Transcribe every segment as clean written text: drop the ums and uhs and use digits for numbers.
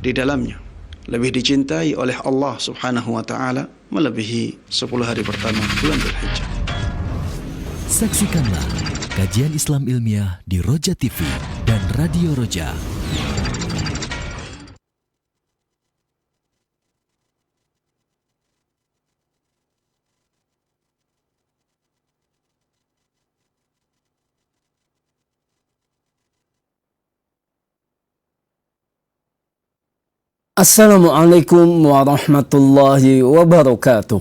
di dalamnya lebih dicintai oleh Allah Subhanahu wa taala melebihi 10 hari pertama bulan Dzulhijjah. Saksikanlah kajian Islam ilmiah di Roja TV dan Radio Roja. Assalamualaikum warahmatullahi wabarakatuh.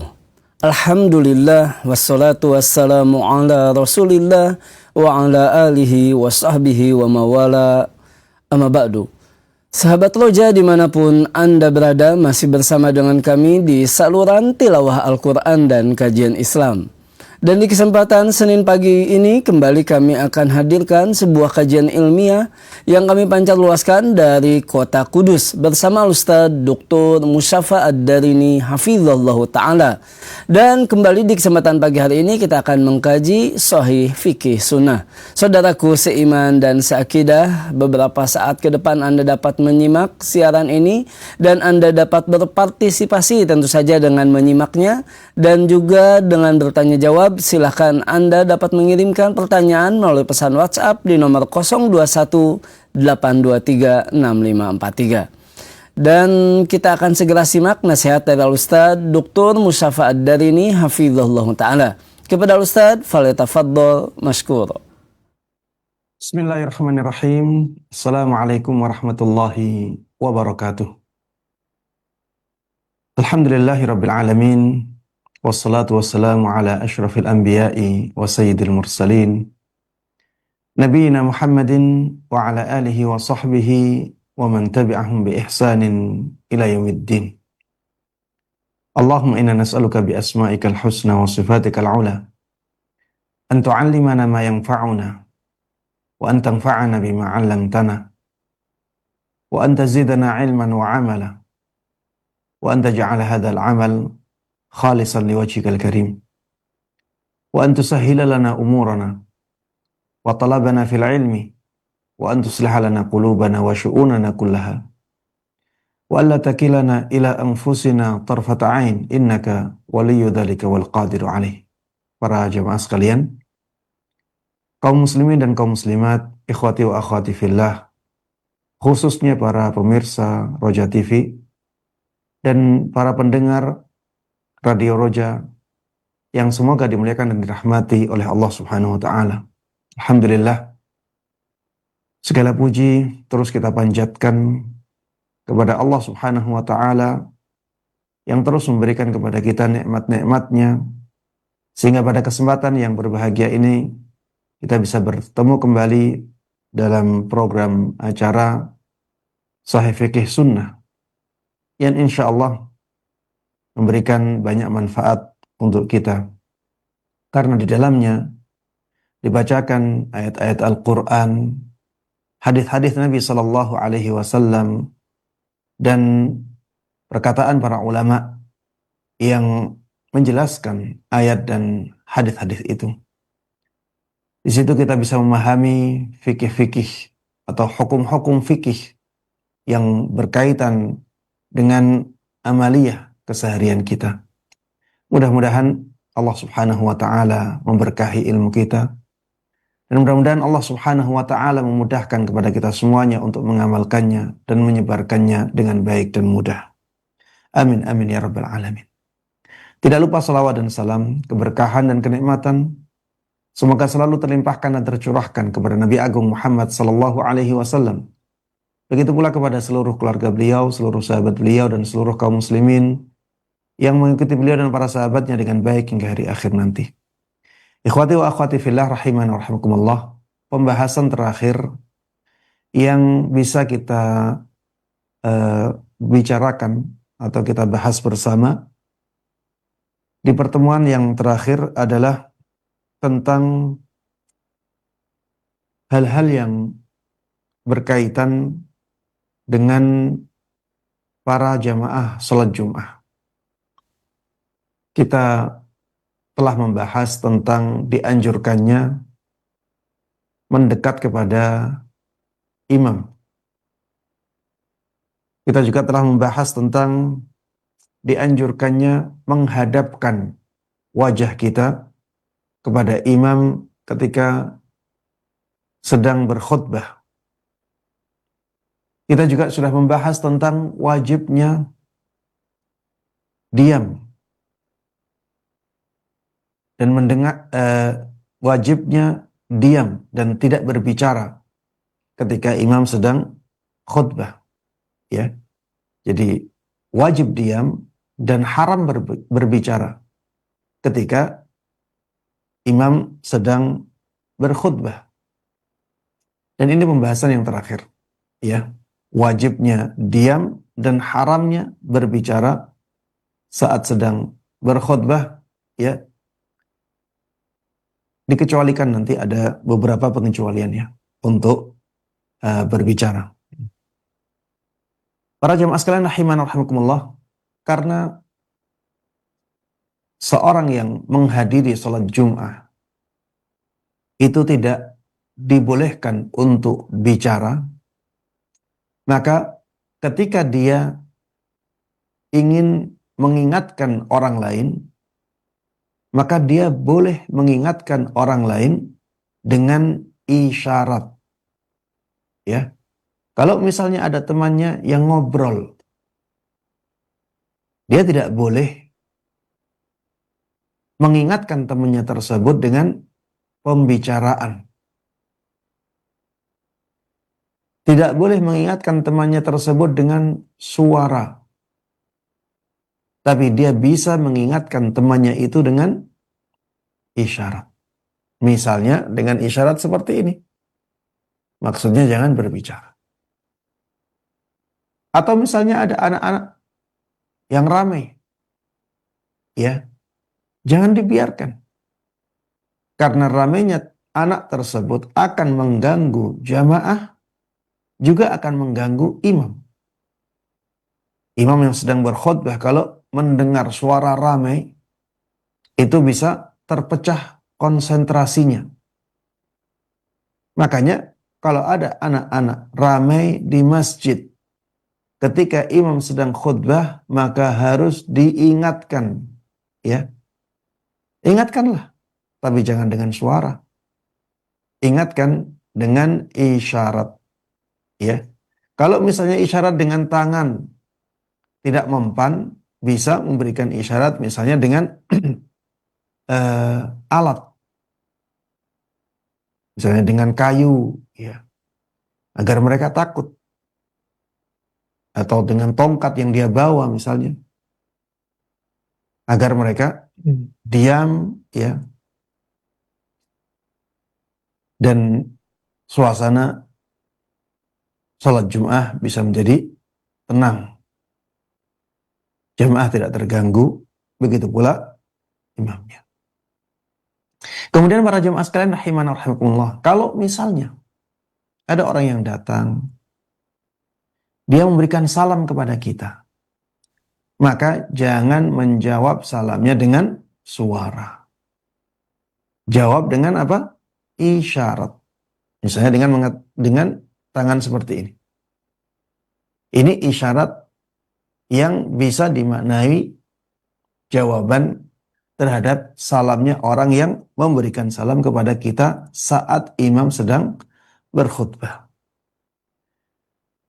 Alhamdulillah wassalatu wassalamu ala rasulillah wa ala alihi wa sahbihi wa mawala amma ba'du. Sahabat Roja dimanapun Anda berada, masih bersama dengan kami di saluran tilawah Al-Quran dan kajian Islam. Dan di kesempatan Senin pagi ini kembali kami akan hadirkan sebuah kajian ilmiah yang kami pancar luaskan dari kota Kudus bersama Ustaz Dr. Musyafa Ad-Darini Hafizallahu Ta'ala. Dan kembali di kesempatan pagi hari ini kita akan mengkaji Sahih Fikih Sunnah. Saudaraku seiman dan seakidah, beberapa saat ke depan Anda dapat menyimak siaran ini dan Anda dapat berpartisipasi tentu saja dengan menyimaknya dan juga dengan bertanya jawab. Silahkan Anda dapat mengirimkan pertanyaan melalui pesan WhatsApp di nomor 021 823 6543. Dan kita akan segera simak nasihat dari Ustaz Dr. Musyafa Ad-Darini Hafizahullah Ta'ala. Kepada Ustaz, falyatafaddal mashkur. Bismillahirrahmanirrahim. Assalamualaikum warahmatullahi wabarakatuh. Alhamdulillahirabbil alamin. Wassalatu wassalamu ala ashrafil anbiya'i wa sayyidil mursalin Nabiina Muhammadin wa ala alihi wa sahbihi wa man tabi'ahum bi ihsanin ila yaumiddin. Allahumma inna nas'aluka bi asma'ikal husna wa sifatikal ula an tu'allimana ma yanfa'una wa an tanfa'ana bima 'allamtana wa an tazidana 'ilman wa 'amala wa an taj'ala hadzal 'amal khalisan liwajhikal karim wa an tusahhila lana umurana wa talabana fil ilmi wa an tusliha lana qulubana wa syu'unana kullaha wa alla takilana ila anfusina tarfata ain innaka waliyyu dzalika wal qadiru alaih. Para jemaah sekalian, kaum muslimin dan kaum muslimat, ikhwati wa akhwati fillah, khususnya para pemirsa Roja TV dan para pendengar Radio Roja yang semoga dimuliakan dan dirahmati oleh Allah Subhanahu wa taala. Alhamdulillah, segala puji terus kita panjatkan kepada Allah Subhanahu wa taala yang terus memberikan kepada kita nikmat-nikmatnya sehingga pada kesempatan yang berbahagia ini kita bisa bertemu kembali dalam program acara Sahih Fikih Sunnah yang insyaallah memberikan banyak manfaat untuk kita. Karena di dalamnya dibacakan ayat-ayat Al-Quran, hadis-hadis Nabi Sallallahu Alaihi Wasallam, dan perkataan para ulama yang menjelaskan ayat dan hadis-hadis itu. Di situ kita bisa memahami fikih-fikih atau hukum-hukum fikih yang berkaitan dengan amaliyah keseharian kita. Mudah-mudahan Allah Subhanahu wa taala memberkahi ilmu kita dan mudah-mudahan Allah Subhanahu wa taala memudahkan kepada kita semuanya untuk mengamalkannya dan menyebarkannya dengan baik dan mudah. Amin amin ya rabbal alamin. Tidak lupa salawat dan salam, keberkahan dan kenikmatan semoga selalu terlimpahkan dan tercurahkan kepada Nabi Agung Muhammad sallallahu alaihi wasallam. Begitu pula kepada seluruh keluarga beliau, seluruh sahabat beliau dan seluruh kaum muslimin yang mengikuti beliau dan para sahabatnya dengan baik hingga hari akhir nanti. Ikhwati wa akhwati fillah rahimani wa rahimakumullah. Pembahasan terakhir yang bisa kita bicarakan atau kita bahas bersama di pertemuan yang terakhir adalah tentang hal-hal yang berkaitan dengan para jamaah salat Jumat. Kita telah membahas tentang dianjurkannya mendekat kepada imam Kita juga telah membahas tentang dianjurkannya menghadapkan wajah kita kepada imam ketika sedang berkhutbah. Kita juga sudah membahas tentang wajibnya diam dan wajibnya diam dan tidak berbicara ketika imam sedang khutbah, ya. Jadi wajib diam dan haram berbicara ketika imam sedang berkhutbah. Dan ini pembahasan yang terakhir, ya. Wajibnya diam dan haramnya berbicara saat sedang berkhutbah, ya. Dikecualikan, nanti ada beberapa pengecualiannya untuk berbicara. Para jemaah sekalian rahiman rahimakumullah, karena seorang yang menghadiri sholat Jum'ah itu tidak dibolehkan untuk bicara, maka ketika dia ingin mengingatkan orang lain, maka dia boleh mengingatkan orang lain dengan isyarat, ya. Kalau misalnya ada temannya yang ngobrol, dia tidak boleh mengingatkan temannya tersebut dengan pembicaraan. Tidak boleh mengingatkan temannya tersebut dengan suara. Tapi dia bisa mengingatkan temannya itu dengan isyarat. Misalnya dengan isyarat seperti ini. Maksudnya jangan berbicara. Atau misalnya ada anak-anak yang ramai, ya, jangan dibiarkan. Karena ramainya anak tersebut akan mengganggu jamaah, juga akan mengganggu imam. Imam yang sedang berkhutbah kalau mendengar suara ramai, itu bisa terpecah konsentrasinya. Makanya kalau ada anak-anak ramai di masjid ketika imam sedang khutbah, maka harus diingatkan, ya. Ingatkanlah, tapi jangan dengan suara. Ingatkan dengan isyarat, ya. Kalau misalnya isyarat dengan tangan tidak mempan, bisa memberikan isyarat misalnya dengan alat, misalnya dengan kayu, ya, agar mereka takut. Atau dengan tongkat yang dia bawa misalnya, agar mereka diam, ya, dan suasana sholat Jum'ah bisa menjadi tenang, jamaah tidak terganggu, begitu pula imamnya. Kemudian para jamaah sekalian rahiman rahimakumullah, kalau misalnya ada orang yang datang, dia memberikan salam kepada kita, maka jangan menjawab salamnya dengan suara. Jawab dengan apa? Isyarat. Misalnya dengan tangan seperti ini. Ini isyarat yang bisa dimaknai jawaban terhadap salamnya orang yang memberikan salam kepada kita saat imam sedang berkhutbah.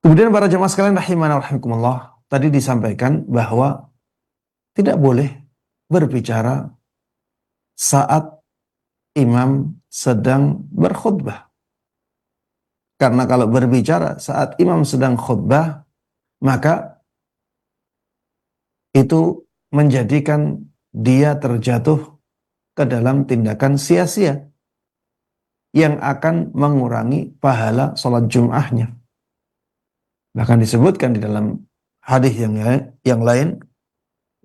Kemudian para jemaah sekalian rahimana rahimakumullah, tadi disampaikan bahwa tidak boleh berbicara saat imam sedang berkhutbah. Karena kalau berbicara saat imam sedang khutbah, maka itu menjadikan dia terjatuh ke dalam tindakan sia-sia yang akan mengurangi pahala sholat Jum'ahnya. Bahkan disebutkan di dalam hadis yang lain,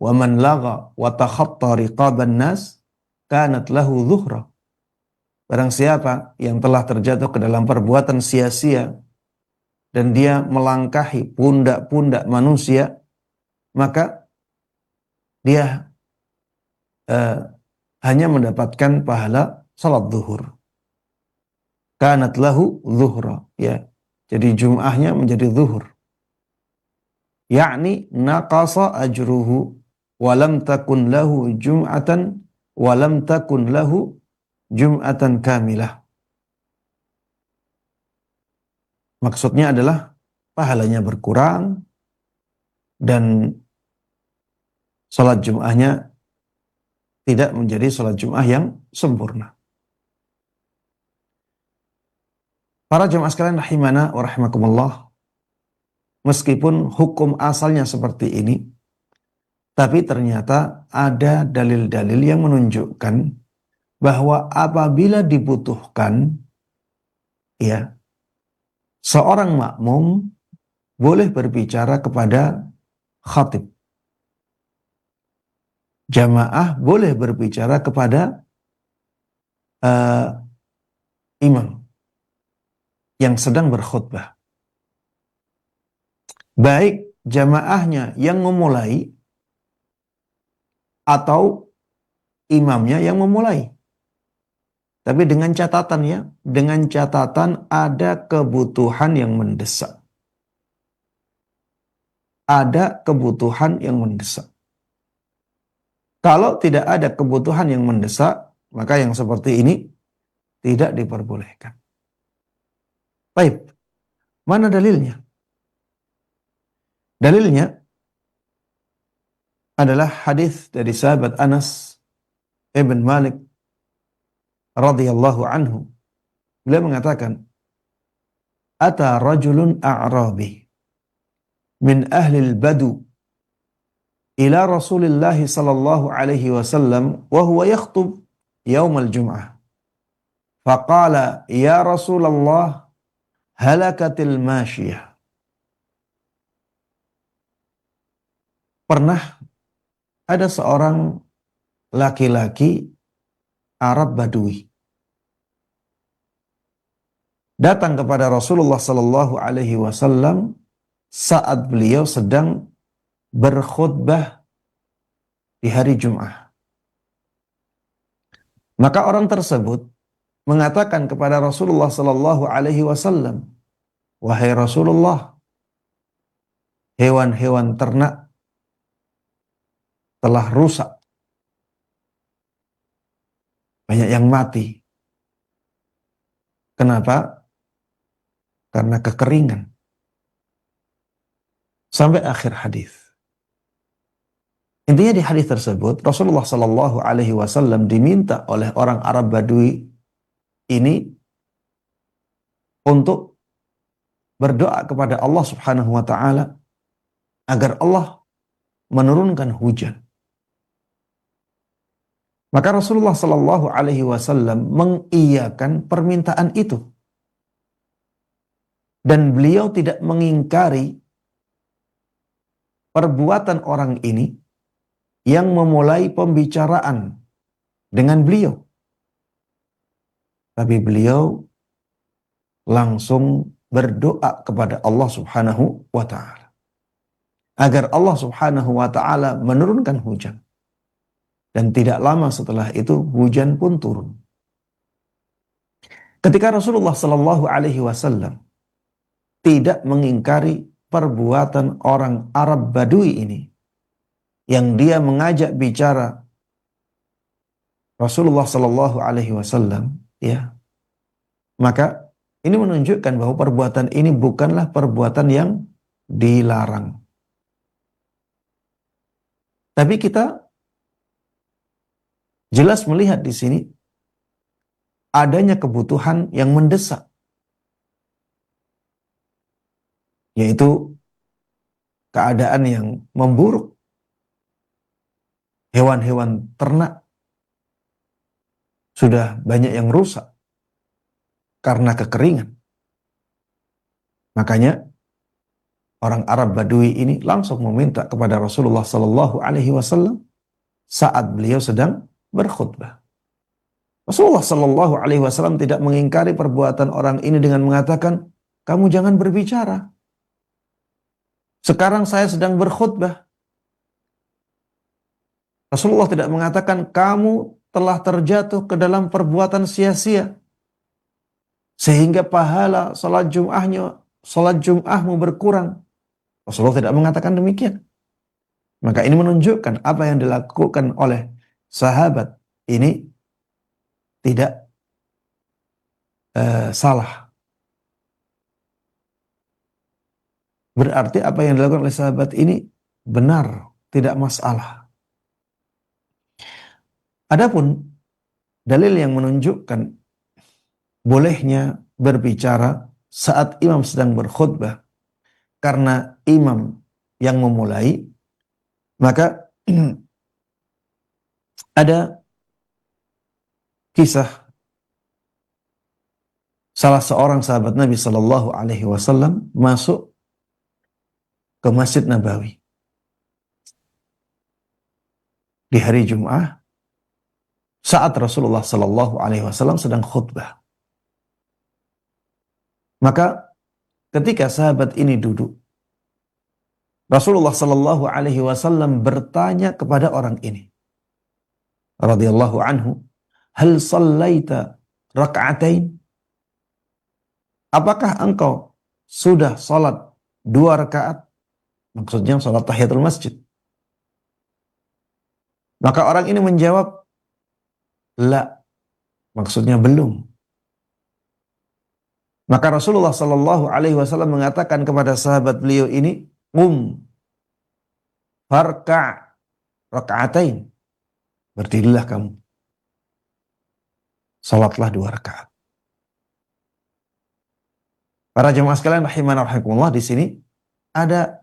wa man lagha wa takhatta riqaban nas kanat lahu dhuhra. Barang siapa yang telah terjatuh ke dalam perbuatan sia-sia dan dia melangkahi pundak-pundak manusia, maka dia hanya mendapatkan pahala salat zuhur. Kanat lahu dhuhra, ya. Jadi Jum'ahnya menjadi zuhur. yakni naqasa ajruhu wa lam takun lahu jum'atan kamilah. Maksudnya adalah pahalanya berkurang dan salat Jum'ahnya tidak menjadi salat Jum'ah yang sempurna. Para jemaah sekalian rahimana wa rahimakumullah, meskipun hukum asalnya seperti ini, tapi ternyata ada dalil-dalil yang menunjukkan bahwa apabila dibutuhkan, ya, seorang makmum boleh berbicara kepada khatib. Jamaah boleh berbicara kepada imam yang sedang berkhutbah. Baik jamaahnya yang memulai atau imamnya yang memulai. Tapi dengan catatan ada kebutuhan yang mendesak. Ada kebutuhan yang mendesak. Kalau tidak ada kebutuhan yang mendesak, maka yang seperti ini tidak diperbolehkan. Baik, mana dalilnya? Dalilnya adalah hadis dari sahabat Anas ibn Malik radhiyallahu anhu. Beliau mengatakan, "Ata rajulun a'rabi min ahli al-badu ila Rasulillah sallallahu alaihi wasallam wa huwa yakhutub yaum al-jum'ah. Faqala, ya Rasulullah, halakatil masyiyah." Pernah ada seorang laki-laki Arab Badui datang kepada Rasulullah sallallahu alaihi wasallam saat beliau sedang berkhutbah di hari Jum'ah. Maka orang tersebut mengatakan kepada Rasulullah sallallahu alaihi wasallam, "Wahai Rasulullah, hewan-hewan ternak telah rusak. Banyak yang mati. Kenapa? Karena kekeringan." Sampai akhir hadis. Intinya di hadis tersebut Rasulullah Sallallahu Alaihi Wasallam diminta oleh orang Arab Badui ini untuk berdoa kepada Allah Subhanahu Wa Taala agar Allah menurunkan hujan. Maka Rasulullah Sallallahu Alaihi Wasallam mengiyakan permintaan itu, dan beliau tidak mengingkari perbuatan orang ini yang memulai pembicaraan dengan beliau. Tapi beliau langsung berdoa kepada Allah Subhanahu wa Ta'ala agar Allah Subhanahu wa Ta'ala menurunkan hujan. Dan tidak lama setelah itu hujan pun turun. Ketika Rasulullah Sallallahu Alaihi Wasallam tidak mengingkari perbuatan orang Arab Badui ini, yang dia mengajak bicara Rasulullah Sallallahu Alaihi Wasallam, ya, maka ini menunjukkan bahwa perbuatan ini bukanlah perbuatan yang dilarang. Tapi kita jelas melihat di sini adanya kebutuhan yang mendesak, yaitu keadaan yang memburuk. Hewan-hewan ternak sudah banyak yang rusak karena kekeringan. Makanya orang Arab Badui ini langsung meminta kepada Rasulullah Sallallahu Alaihi Wasallam saat beliau sedang berkhutbah. Rasulullah Sallallahu Alaihi Wasallam tidak mengingkari perbuatan orang ini dengan mengatakan, "Kamu jangan berbicara. Sekarang saya sedang berkhutbah." Rasulullah tidak mengatakan, "Kamu telah terjatuh ke dalam perbuatan sia-sia sehingga pahala salat Jum'ahmu berkurang." Rasulullah tidak mengatakan demikian. Maka ini menunjukkan apa yang dilakukan oleh sahabat ini tidak salah. Berarti apa yang dilakukan oleh sahabat ini benar, tidak masalah. Adapun dalil yang menunjukkan bolehnya berbicara saat imam sedang berkhutbah karena imam yang memulai, maka ada kisah salah seorang sahabat Nabi Shallallahu Alaihi Wasallam masuk ke Masjid Nabawi di hari Jum'ah saat Rasulullah Shallallahu Alaihi Wasallam sedang khutbah. Maka ketika sahabat ini duduk, Rasulullah Shallallahu Alaihi Wasallam bertanya kepada orang ini, radhiyallahu anhu, hal sallaita rak'atain? Apakah engkau sudah salat 2 rakaat? Maksudnya salat tahiyatul masjid. Maka orang ini menjawab, la, maksudnya belum. Maka Rasulullah Shallallahu Alaihi Wasallam mengatakan kepada sahabat beliau ini, farka' rak'atain, berdirilah kamu, salatlah 2 rakaat. Para jemaah sekalian rahimana rahimakumullah, di sini ada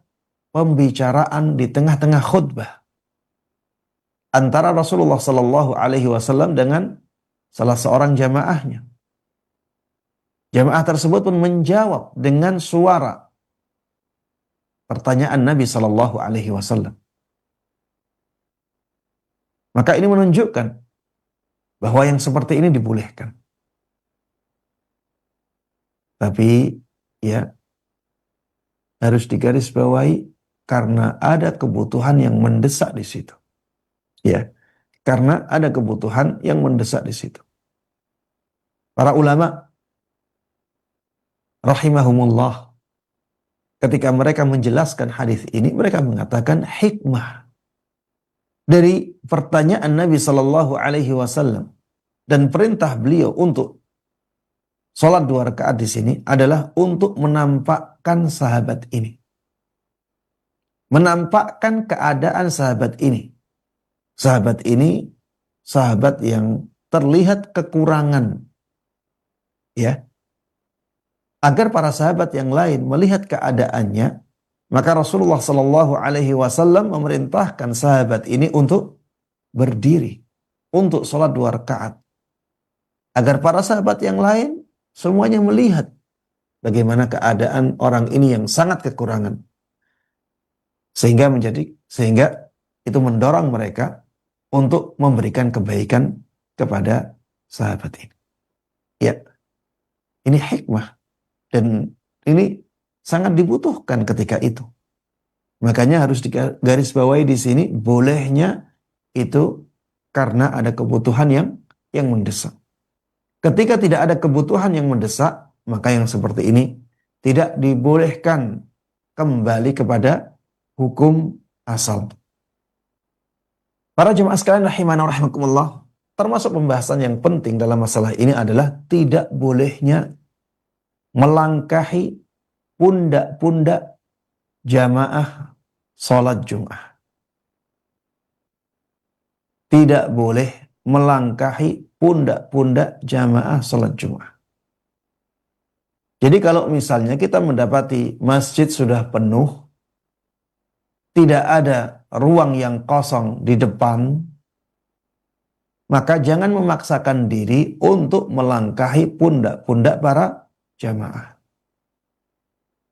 pembicaraan di tengah-tengah khutbah antara Rasulullah Shallallahu Alaihi Wasallam dengan salah seorang jamaahnya. Jamaah tersebut pun menjawab dengan suara pertanyaan Nabi Shallallahu Alaihi Wasallam. Maka ini menunjukkan bahwa yang seperti ini dibolehkan. Tapi ya harus digarisbawahi karena ada kebutuhan yang mendesak di situ. Ya, karena ada kebutuhan yang mendesak di situ. Para ulama rahimahumullah, ketika mereka menjelaskan hadis ini, mereka mengatakan hikmah dari pertanyaan Nabi Shallallahu Alaihi Wasallam dan perintah beliau untuk salat 2 rakaat di sini adalah untuk menampakkan sahabat ini, menampakkan keadaan sahabat ini. Sahabat ini sahabat yang terlihat kekurangan, ya. Agar para sahabat yang lain melihat keadaannya, maka Rasulullah Shallallahu Alaihi Wasallam memerintahkan sahabat ini untuk berdiri, untuk sholat 2 rakaat, agar para sahabat yang lain semuanya melihat bagaimana keadaan orang ini yang sangat kekurangan, sehingga itu mendorong mereka untuk memberikan kebaikan kepada sahabat ini. Ya, ini hikmah. Dan ini sangat dibutuhkan ketika itu. Makanya harus digarisbawahi di sini, bolehnya itu karena ada kebutuhan yang mendesak. Ketika tidak ada kebutuhan yang mendesak, maka yang seperti ini tidak dibolehkan, kembali kepada hukum asal. Para jemaah sekalian rahimana rahimakumullah, termasuk pembahasan yang penting dalam masalah ini adalah tidak bolehnya melangkahi pundak-pundak jamaah sholat Jum'ah. Tidak boleh melangkahi pundak-pundak jamaah sholat Jum'ah. Jadi kalau misalnya kita mendapati masjid sudah penuh, tidak ada ruang yang kosong di depan, maka jangan memaksakan diri untuk melangkahi pundak-pundak para jamaah.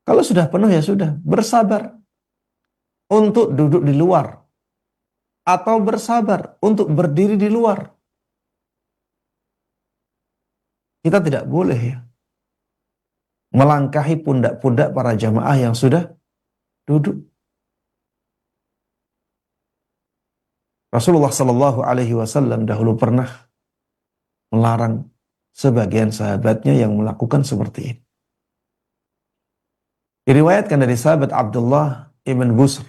Kalau sudah penuh ya sudah, bersabar untuk duduk di luar atau bersabar untuk berdiri di luar. Kita tidak boleh ya melangkahi pundak-pundak para jamaah yang sudah duduk. Rasulullah Shallallahu Alaihi Wasallam dahulu pernah melarang sebagian sahabatnya yang melakukan seperti ini. Diriwayatkan dari sahabat Abdullah ibn Busr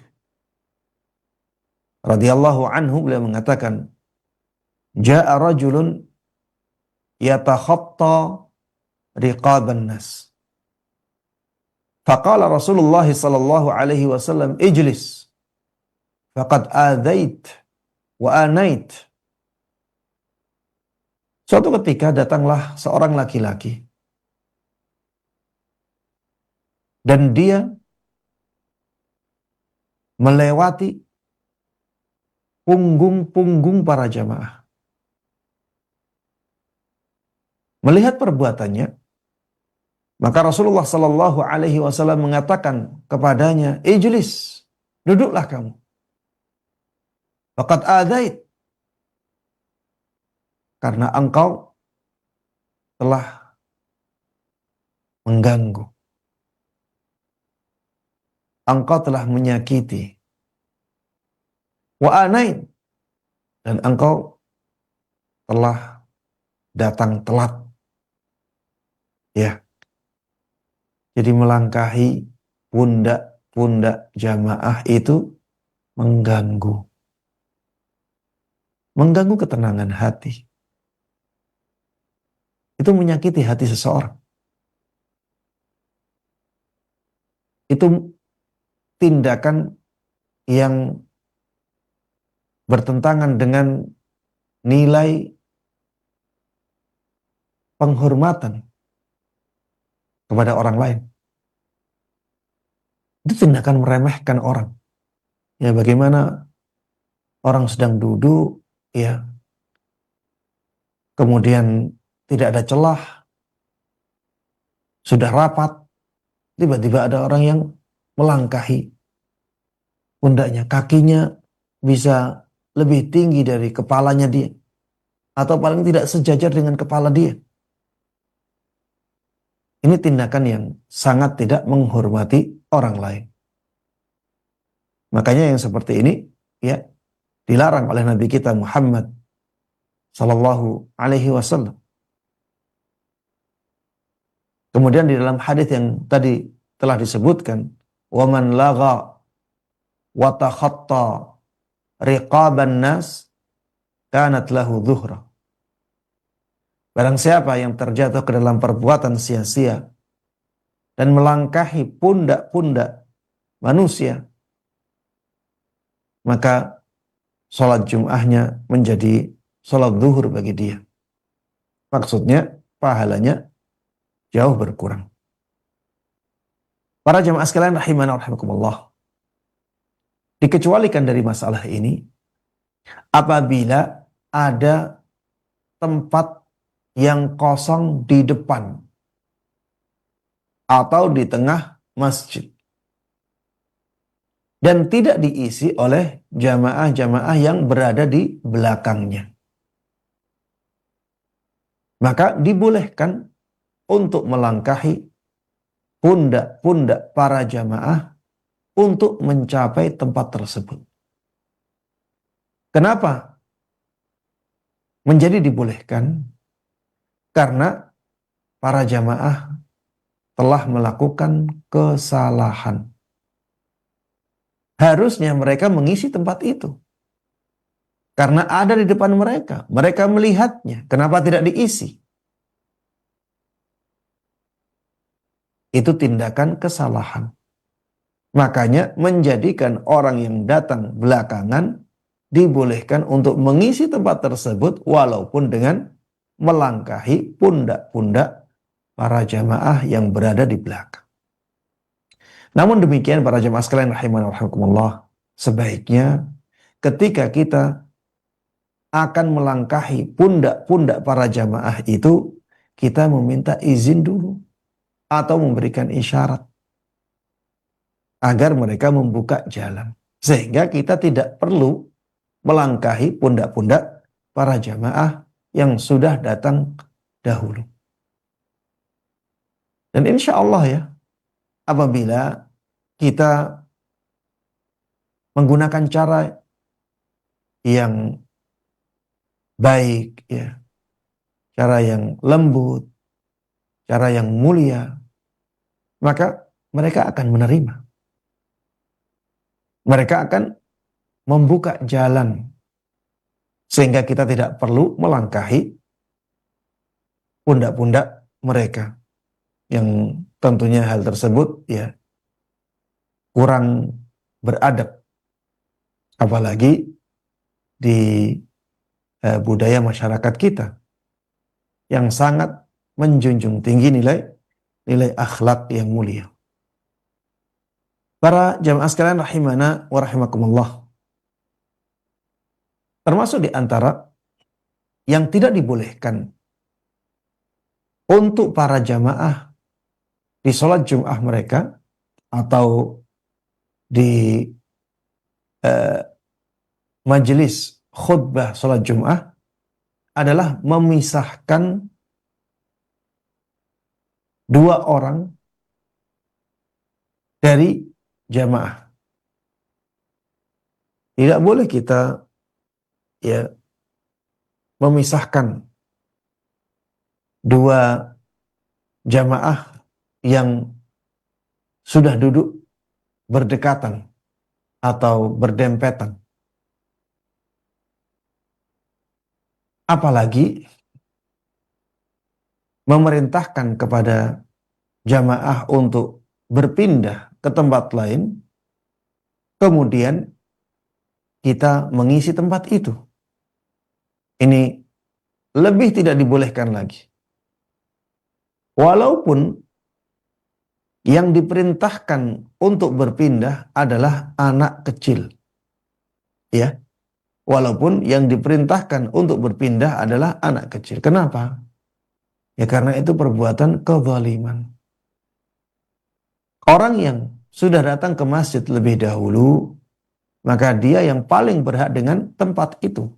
radhiyallahu anhu, beliau mengatakan, "Ja'a rajulun yatakhatta riqaban nas." Faqala Rasulullah sallallahu alaihi wasallam, "Ijlis, faqad adzait wa anait." Suatu ketika datanglah seorang laki-laki dan dia melewati punggung-punggung para jamaah. Melihat perbuatannya, maka Rasulullah sallallahu alaihi wasallam mengatakan kepadanya, "Ijlis, duduklah kamu. Faqad adzait, karena engkau telah mengganggu. Engkau telah menyakiti. Wa anait, dan engkau telah datang telat." Ya. Jadi melangkahi pundak-pundak jamaah itu mengganggu. Mengganggu ketenangan hati. Itu menyakiti hati seseorang. Itu tindakan yang bertentangan dengan nilai penghormatan kepada orang lain. Itu tindakan meremehkan orang. Ya, bagaimana orang sedang duduk, ya, kemudian tidak ada celah, sudah rapat, tiba-tiba ada orang yang melangkahi pundaknya, kakinya bisa lebih tinggi dari kepalanya dia, atau paling tidak sejajar dengan kepala dia. Ini tindakan yang sangat tidak menghormati orang lain. Makanya yang seperti ini, ya, dilarang oleh Nabi kita Muhammad sallallahu alaihi wasallam. Kemudian di dalam hadis yang tadi telah disebutkan, "Wa man lagha wa takhatta riqaban nas kanat lahu dhuhra." Barang siapa yang terjatuh ke dalam perbuatan sia-sia dan melangkahi pundak-pundak manusia, maka sholat Jum'ahnya menjadi sholat zuhur bagi dia. Maksudnya pahalanya jauh berkurang. Para jamaah sekalian rahimana wa rahimakumullah, dikecualikan dari masalah ini apabila ada tempat yang kosong di depan atau di tengah masjid dan tidak diisi oleh jamaah-jamaah yang berada di belakangnya. Maka dibolehkan untuk melangkahi pundak-pundak para jamaah untuk mencapai tempat tersebut. Kenapa menjadi dibolehkan? Karena para jamaah telah melakukan kesalahan. Harusnya mereka mengisi tempat itu. Karena ada di depan mereka. Mereka melihatnya. Kenapa tidak diisi? Itu tindakan kesalahan. Makanya menjadikan orang yang datang belakangan dibolehkan untuk mengisi tempat tersebut walaupun dengan melangkahi pundak-pundak para jamaah yang berada di belakang. Namun demikian para jamaah sekalian rahimani wa rahimakumullah, sebaiknya ketika kita akan melangkahi pundak-pundak para jamaah itu, kita meminta izin dulu atau memberikan isyarat agar mereka membuka jalan, sehingga kita tidak perlu melangkahi pundak-pundak para jamaah yang sudah datang dahulu. Dan insya Allah ya, apabila kita menggunakan cara yang baik, ya, cara yang lembut, cara yang mulia, maka mereka akan menerima. Mereka akan membuka jalan sehingga kita tidak perlu melangkahi pundak-pundak mereka, yang tentunya hal tersebut ya kurang beradab, apalagi di budaya masyarakat kita yang sangat menjunjung tinggi nilai akhlak yang mulia. Para jamaah sekalian rahimana wa rahimakumullah, termasuk di antara yang tidak dibolehkan untuk para jamaah di sholat Jum'ah mereka atau di majelis khutbah sholat Jum'ah adalah memisahkan dua orang dari jamaah. Tidak boleh kita ya memisahkan dua jamaah yang sudah duduk berdekatan atau berdempetan. Apalagi memerintahkan kepada jamaah untuk berpindah ke tempat lain, kemudian kita mengisi tempat itu. Ini lebih tidak dibolehkan lagi. Walaupun yang diperintahkan untuk berpindah adalah anak kecil. Ya. Walaupun yang diperintahkan untuk berpindah adalah anak kecil. Kenapa? Ya karena itu perbuatan kezaliman. Orang yang sudah datang ke masjid lebih dahulu, maka dia yang paling berhak dengan tempat itu.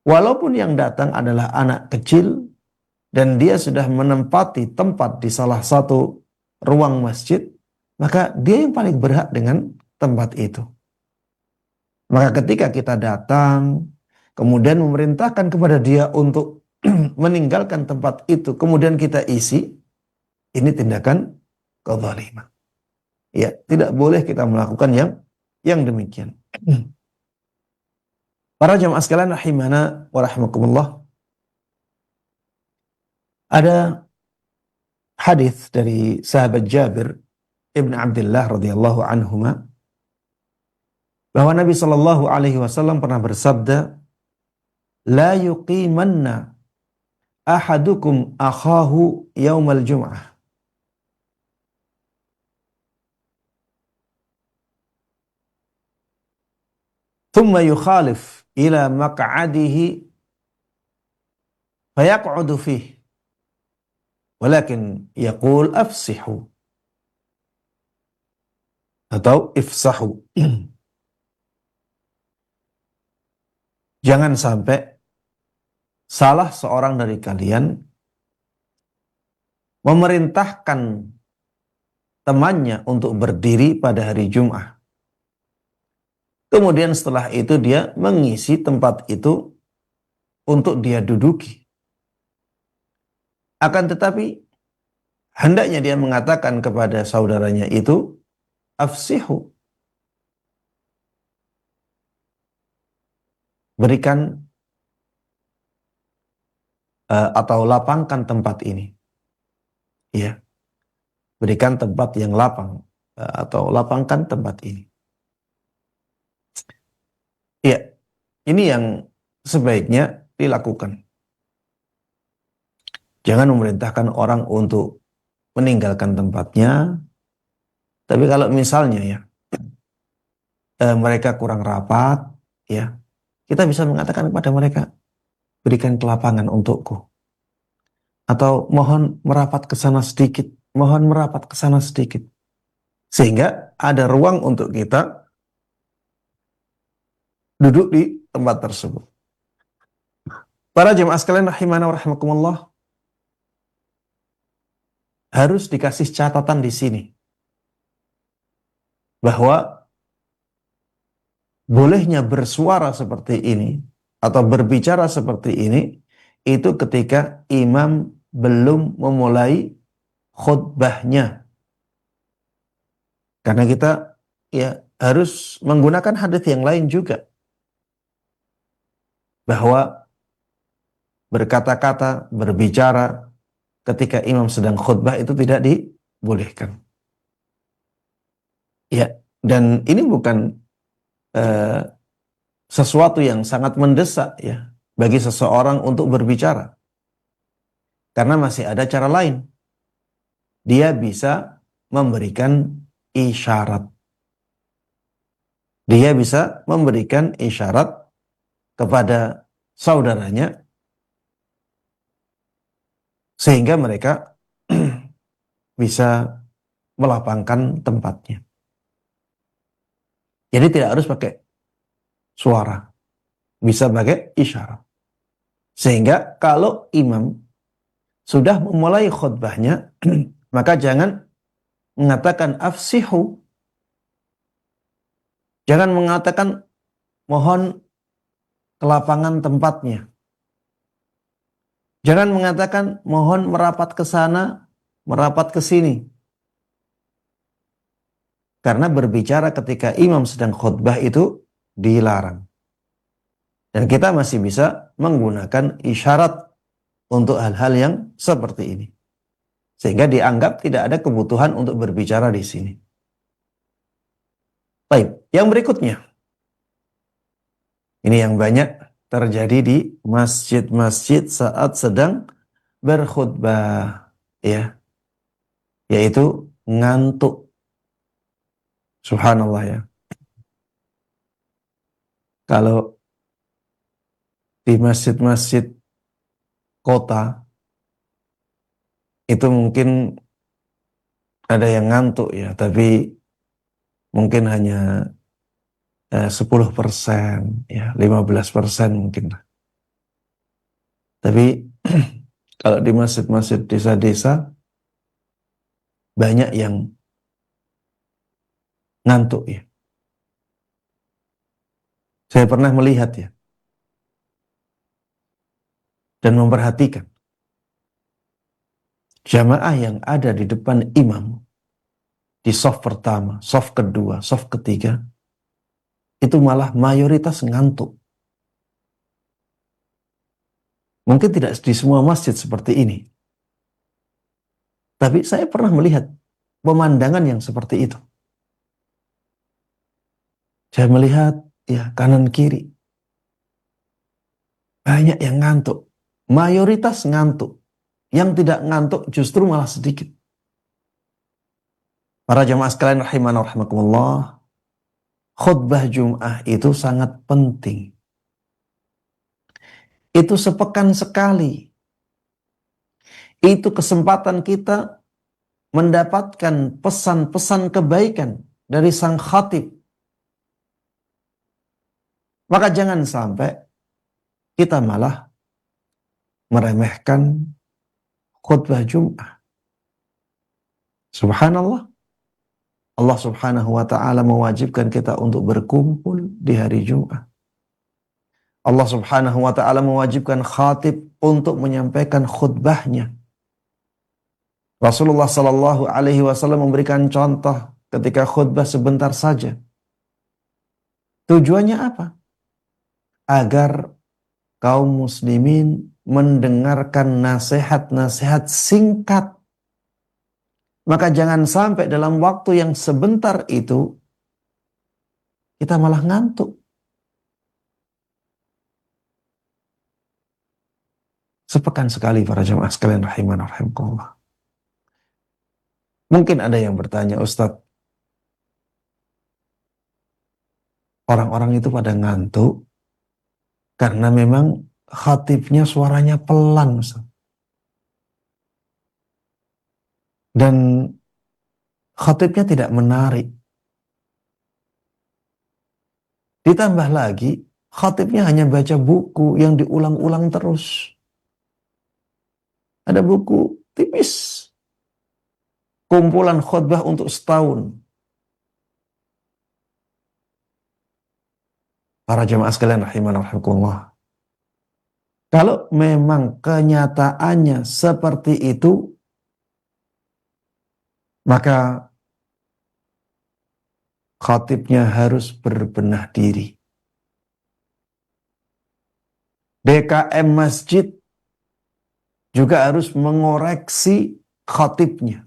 Walaupun yang datang adalah anak kecil dan dia sudah menempati tempat di salah satu ruang masjid, maka dia yang paling berhak dengan tempat itu. Maka ketika kita datang, kemudian memerintahkan kepada dia untuk meninggalkan tempat itu, kemudian kita isi, ini tindakan kezaliman. Ya, tidak boleh kita melakukan yang demikian. Para jamaah sekalian rahimana wa rahimakumullah, ada hadis dari sahabat Jabir ibn Abdullah radhiyallahu anhuma bahwa Nabi Shallallahu alaihi wasallam pernah bersabda, la yuqimanna ahadukum akhahu yaumal jum'ah. Thumma yukhalif ila maq'adihi fayaq'udu fihi. Walakin yaqul afsihu. Atau ifsahu. Jangan sampai salah seorang dari kalian memerintahkan temannya untuk berdiri pada hari Jum'ah. Kemudian setelah itu dia mengisi tempat itu untuk dia duduki. Akan tetapi hendaknya dia mengatakan kepada saudaranya itu, afsihu. Berikan atau lapangkan tempat ini. Ya. Berikan tempat yang lapang atau lapangkan tempat ini. Ya. Ini yang sebaiknya dilakukan. Jangan memerintahkan orang untuk meninggalkan tempatnya. Tapi kalau misalnya ya mereka kurang rapat, ya, kita bisa mengatakan kepada mereka, berikan kelapangan untukku. Atau mohon merapat ke sana sedikit, mohon merapat ke sana sedikit. Sehingga ada ruang untuk kita duduk di tempat tersebut. Para jemaah sekalian rahimana wa rahimakumullah, harus dikasih catatan di sini bahwa bolehnya bersuara seperti ini atau berbicara seperti ini itu ketika imam belum memulai khutbahnya Karena kita ya harus menggunakan hadis yang lain juga, bahwa berkata-kata, berbicara ketika imam sedang khutbah itu tidak dibolehkan. Ya, dan ini bukan eh, sesuatu yang sangat mendesak ya bagi seseorang untuk berbicara, karena masih ada cara lain. Dia bisa memberikan isyarat. Dia bisa memberikan isyarat kepada saudaranya sehingga mereka bisa melapangkan tempatnya. Jadi tidak harus pakai suara, bisa pakai isyarat. Sehingga kalau imam sudah memulai khutbahnya, maka jangan mengatakan afsihu, jangan mengatakan mohon kelapangan tempatnya. Jangan mengatakan mohon merapat ke sana, merapat ke sini. Karena berbicara ketika imam sedang khutbah itu dilarang. Dan kita masih bisa menggunakan isyarat untuk hal-hal yang seperti ini. Sehingga dianggap tidak ada kebutuhan untuk berbicara di sini. Baik, yang berikutnya. Ini yang banyak terjadi di masjid-masjid saat sedang berkhutbah, ya, yaitu ngantuk. Subhanallah ya. Kalau di masjid-masjid kota itu mungkin ada yang ngantuk ya, tapi mungkin hanya 10%, ya 15% mungkin. Tapi kalau di masjid-masjid desa-desa banyak yang ngantuk ya. Saya pernah melihat ya dan memperhatikan jamaah yang ada di depan imam di shaf pertama, shaf kedua, shaf ketiga itu malah mayoritas ngantuk. Mungkin tidak di semua masjid seperti ini, tapi saya pernah melihat pemandangan yang seperti itu. Saya melihat ya kanan kiri banyak yang ngantuk, mayoritas ngantuk. Yang tidak ngantuk justru malah sedikit. Para jamaah sekalian rahimana rahimakumullah, khutbah Jum'ah itu sangat penting. Itu sepekan sekali. Itu kesempatan kita mendapatkan pesan-pesan kebaikan dari sang khatib. Maka jangan sampai kita malah meremehkan khutbah Jum'ah. Subhanallah. Allah subhanahu wa ta'ala mewajibkan kita untuk berkumpul di hari Jum'ah. Allah subhanahu wa ta'ala mewajibkan khatib untuk menyampaikan khutbahnya. Rasulullah sallallahu alaihi wasallam memberikan contoh ketika khutbah sebentar saja. Tujuannya apa? Agar kaum muslimin mendengarkan nasihat-nasihat singkat. Maka jangan sampai dalam waktu yang sebentar itu kita malah ngantuk. Sepekan sekali para jamaah sekalian rahimana rahimakumullah. Mungkin ada yang bertanya, Ustadz, orang-orang itu pada ngantuk karena memang khatibnya suaranya pelan, Ustadz. Dan khatibnya tidak menarik. Ditambah lagi, khatibnya hanya baca buku yang diulang-ulang terus. Ada buku tipis, kumpulan khutbah untuk setahun. Para jamaah sekalian rahimana rahimakumullah. Kalau memang kenyataannya seperti itu, maka khatibnya harus berbenah diri. DKM masjid juga harus mengoreksi khatibnya.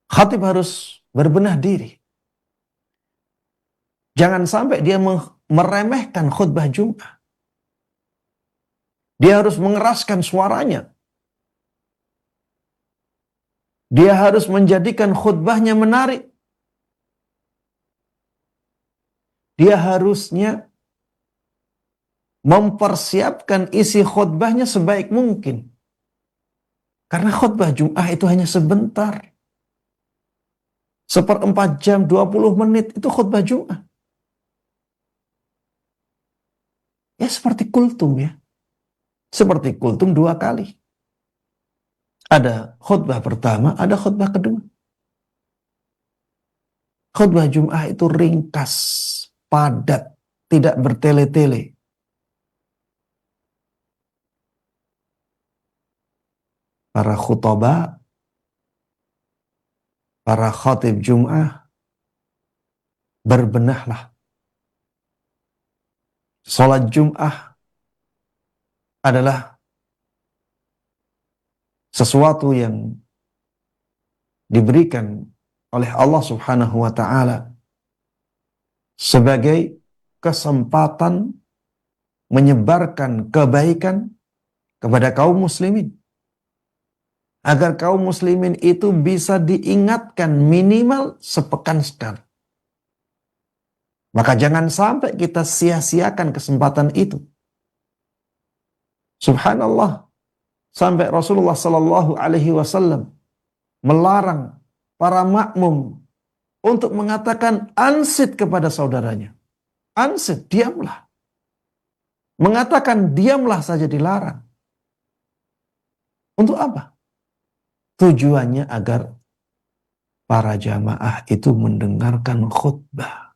Khatib harus berbenah diri. Jangan sampai dia meremehkan khutbah Jumat. Dia harus mengeraskan suaranya. Dia harus menjadikan khutbahnya menarik. Dia harusnya mempersiapkan isi khutbahnya sebaik mungkin. Karena khutbah Jumat itu hanya sebentar. 1/4 jam, 20 menit itu khutbah Jumat. Ya seperti kultum ya. Seperti kultum 2 kali. Ada khutbah pertama, ada khutbah kedua. Khutbah Jumat itu ringkas, padat, tidak bertele-tele. Para khutbah, para khatib Jumat, berbenahlah. Salat Jumat adalah sesuatu yang diberikan oleh Allah Subhanahu wa ta'ala sebagai kesempatan menyebarkan kebaikan kepada kaum muslimin. Agar kaum muslimin itu bisa diingatkan minimal sepekan sekali. Maka jangan sampai kita sia-siakan kesempatan itu. Subhanallah. Sampai Rasulullah Sallallahu Alaihi Wasallam melarang para makmum untuk mengatakan ansit kepada saudaranya. Ansit, diamlah. Mengatakan diamlah saja dilarang. Untuk apa? Tujuannya agar para jamaah itu mendengarkan khutbah.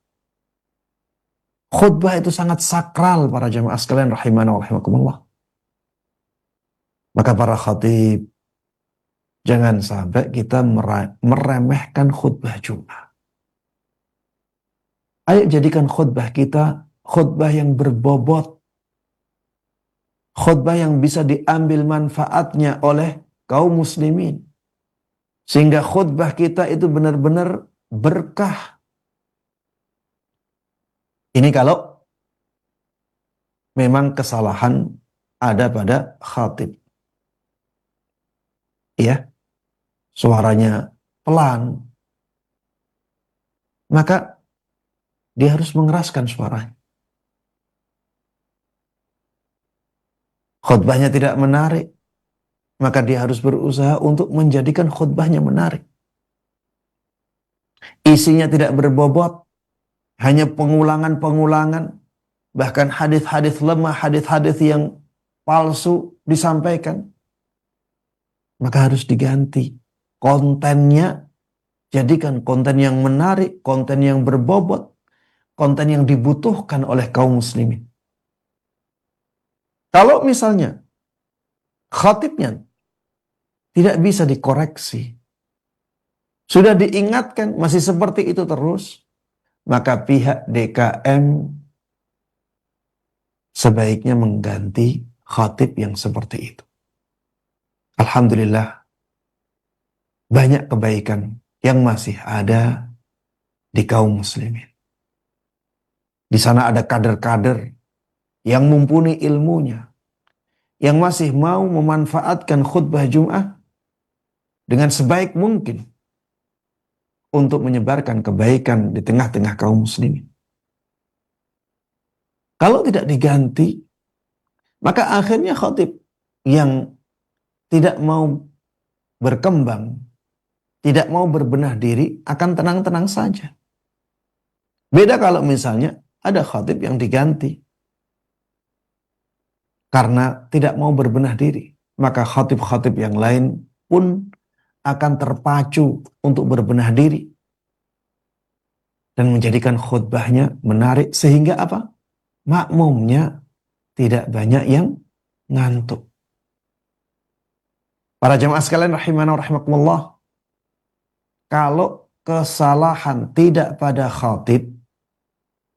Khutbah itu sangat sakral para jamaah sekalian rahimana wa rahimakumullah. Maka para khatib, jangan sampai kita meremehkan khutbah Jumat. Ayo jadikan khutbah kita khutbah yang berbobot. Khutbah yang bisa diambil manfaatnya oleh kaum muslimin. Sehingga khutbah kita itu benar-benar berkah. Ini kalau memang kesalahan ada pada khatib. Ya, suaranya pelan, maka dia harus mengeraskan suaranya. Khutbahnya tidak menarik, maka dia harus berusaha untuk menjadikan khutbahnya menarik. Isinya tidak berbobot, hanya pengulangan-pengulangan, bahkan hadis-hadis lemah, hadis-hadis yang palsu disampaikan. Maka harus diganti kontennya, jadikan konten yang menarik, konten yang berbobot, konten yang dibutuhkan oleh kaum muslimin. Kalau misalnya khatibnya tidak bisa dikoreksi, sudah diingatkan masih seperti itu terus, maka pihak DKM sebaiknya mengganti khatib yang seperti itu. Alhamdulillah, banyak kebaikan yang masih ada di kaum muslimin. Di sana ada kader-kader yang mumpuni ilmunya, yang masih mau memanfaatkan khutbah Jumat dengan sebaik mungkin untuk menyebarkan kebaikan di tengah-tengah kaum muslimin. Kalau tidak diganti, maka akhirnya khatib yang tidak mau berkembang, tidak mau berbenah diri, akan tenang-tenang saja. Beda kalau misalnya ada khatib yang diganti karena tidak mau berbenah diri, maka khatib-khatib yang lain pun akan terpacu untuk berbenah diri dan menjadikan khutbahnya menarik, sehingga apa? Makmumnya tidak banyak yang ngantuk. Para jamaah sekalian rahimana wa rahimakumullah, kalau kesalahan tidak pada khatib,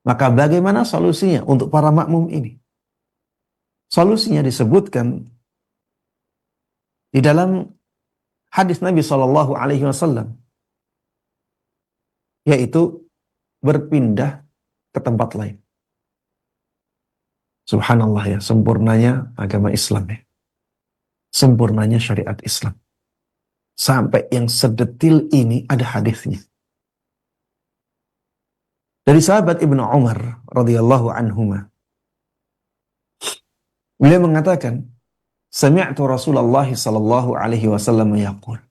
maka bagaimana solusinya untuk para makmum ini? Solusinya disebutkan di dalam hadis Nabi Shallallahu Alaihi Wasallam, yaitu berpindah ke tempat lain. Subhanallah ya, sempurnanya agama Islam ya. Sempurnanya syariat Islam. Sampai yang sedetil ini ada hadisnya. Dari sahabat Ibnu Umar radhiyallahu anhuma, beliau mengatakan, sami'tu Rasulullah sallallahu alaihi wasallam yaqul.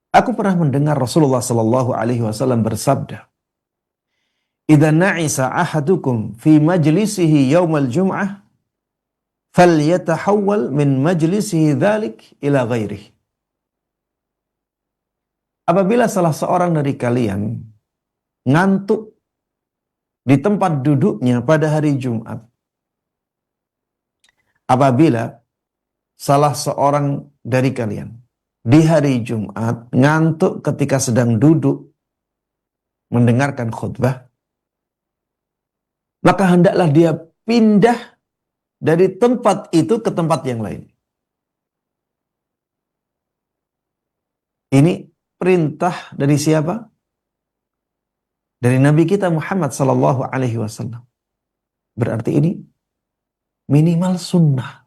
Aku pernah mendengar Rasulullah sallallahu alaihi wasallam bersabda, "Idza na'isa ahadukum fi majlisihi yaumal jum'ah, falyatahawwal min majlisihi dzalik ila ghairihi." Apabila salah seorang dari kalian ngantuk di tempat duduknya pada hari Jumat, apabila salah seorang dari kalian di hari Jumat ngantuk ketika sedang duduk mendengarkan khutbah, maka hendaklah dia pindah dari tempat itu ke tempat yang lain. Ini perintah dari siapa? Dari Nabi kita Muhammad sallallahu alaihi wasallam. Berarti ini minimal sunnah.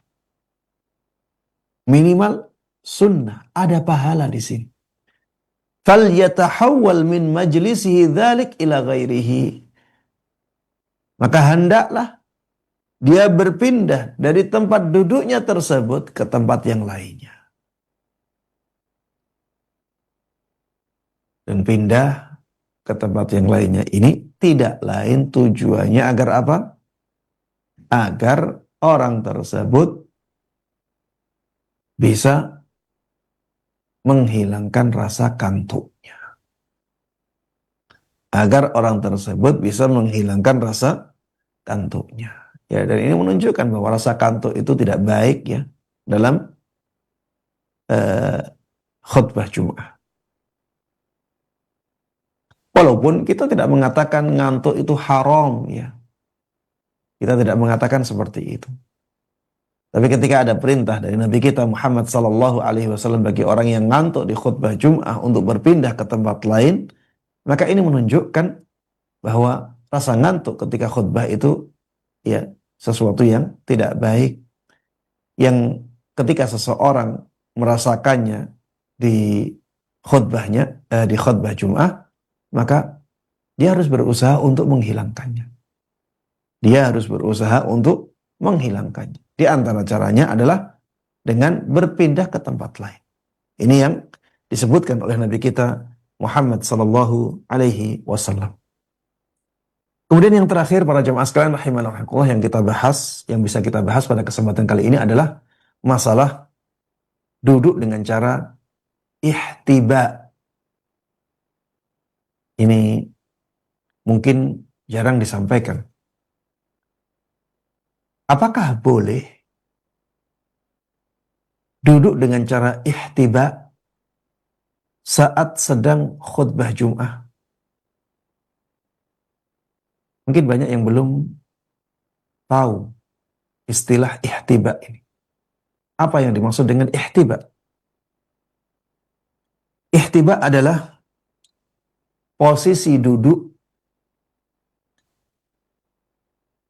Minimal sunnah. Ada pahala di sini. Falyatahawwal min majlisihi dzalik ila ghairihi. Maka hendaklah dia berpindah dari tempat duduknya tersebut ke tempat yang lainnya. Dan pindah ke tempat yang lainnya ini tidak lain tujuannya agar apa? Agar orang tersebut bisa menghilangkan rasa kantuknya. Agar orang tersebut bisa menghilangkan rasa kantuknya. Ya, dan ini menunjukkan bahwa rasa kantuk itu tidak baik ya dalam khutbah Jumat. Walaupun kita tidak mengatakan ngantuk itu haram ya. Kita tidak mengatakan seperti itu. Tapi ketika ada perintah dari Nabi kita Muhammad sallallahu alaihi wasallam bagi orang yang ngantuk di khutbah Jum'ah untuk berpindah ke tempat lain, maka ini menunjukkan bahwa rasa ngantuk ketika khutbah itu ya sesuatu yang tidak baik. Yang ketika seseorang merasakannya di khutbahnya di khutbah Jum'ah, maka dia harus berusaha untuk menghilangkannya. Dia harus berusaha untuk menghilangkannya. Di antara caranya adalah dengan berpindah ke tempat lain. Ini yang disebutkan oleh Nabi kita Muhammad sallallahu alaihi wasallam. Kemudian yang terakhir para jemaah sekalian rahimanallah yang kita bahas, yang bisa kita bahas pada kesempatan kali ini adalah masalah duduk dengan cara ihtiba. Ini mungkin jarang disampaikan. Apakah boleh duduk dengan cara ihtiba saat sedang khutbah Jum'ah? Mungkin banyak yang belum tahu istilah ihtiba ini. Apa yang dimaksud dengan ihtiba? Ihtiba adalah posisi duduk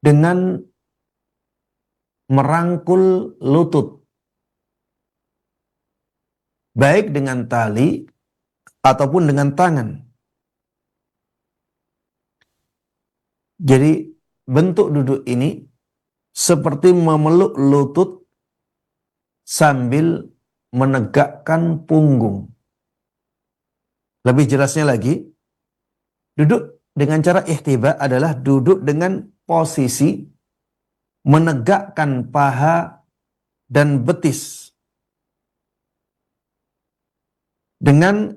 dengan merangkul lutut, baik dengan tali ataupun dengan tangan. Jadi bentuk duduk ini seperti memeluk lutut sambil menegakkan punggung. Lebih jelasnya lagi, duduk dengan cara ihtiba adalah duduk dengan posisi menegakkan paha dan betis dengan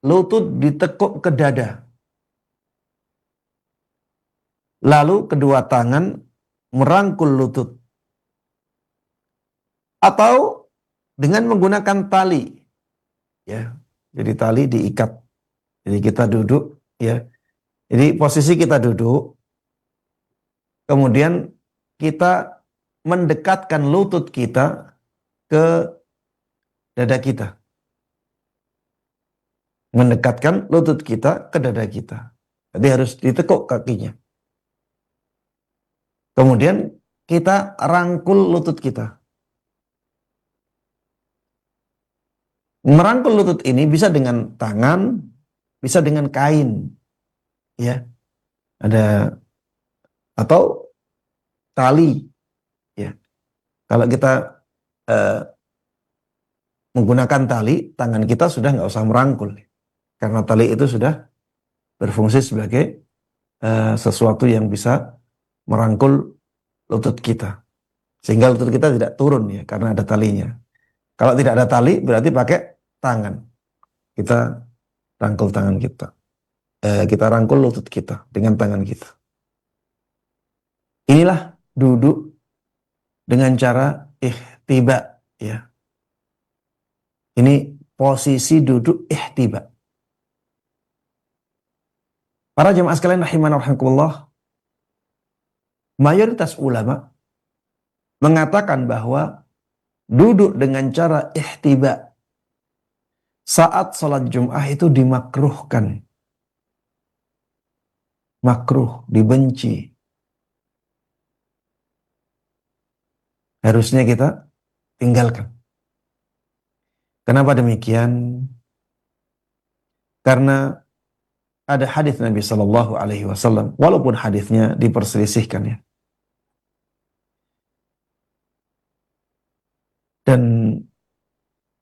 lutut ditekuk ke dada. Lalu kedua tangan merangkul lutut. Atau dengan menggunakan tali. Ya, Jadi tali diikat. Jadi kita duduk, ya. Jadi posisi kita duduk, kemudian kita mendekatkan lutut kita ke dada kita. Mendekatkan lutut kita ke dada kita. Jadi harus ditekuk kakinya. Kemudian kita rangkul lutut kita. Merangkul lutut ini bisa dengan tangan, bisa dengan kain, ya. Ada atau tali, ya. Kalau kita menggunakan tali, tangan kita sudah nggak usah merangkul, karena tali itu sudah berfungsi sebagai sesuatu yang bisa merangkul lutut kita, sehingga lutut kita tidak turun, ya, karena ada talinya. Kalau tidak ada tali, berarti pakai tangan. Kita rangkul tangan kita. Kita rangkul lutut kita dengan tangan kita. Inilah duduk dengan cara ihtiba, ya. Ini posisi duduk ihtiba. Para jemaah sekalian rahimana rahimakumullah, mayoritas ulama mengatakan bahwa duduk dengan cara ihtiba saat sholat Jum'ah itu dimakruhkan. Makruh, dibenci. Harusnya kita tinggalkan. Kenapa demikian? Karena ada hadis Nabi Shallallahu Alaihi Wasallam, walaupun hadisnya diperselisihkan, ya. Dan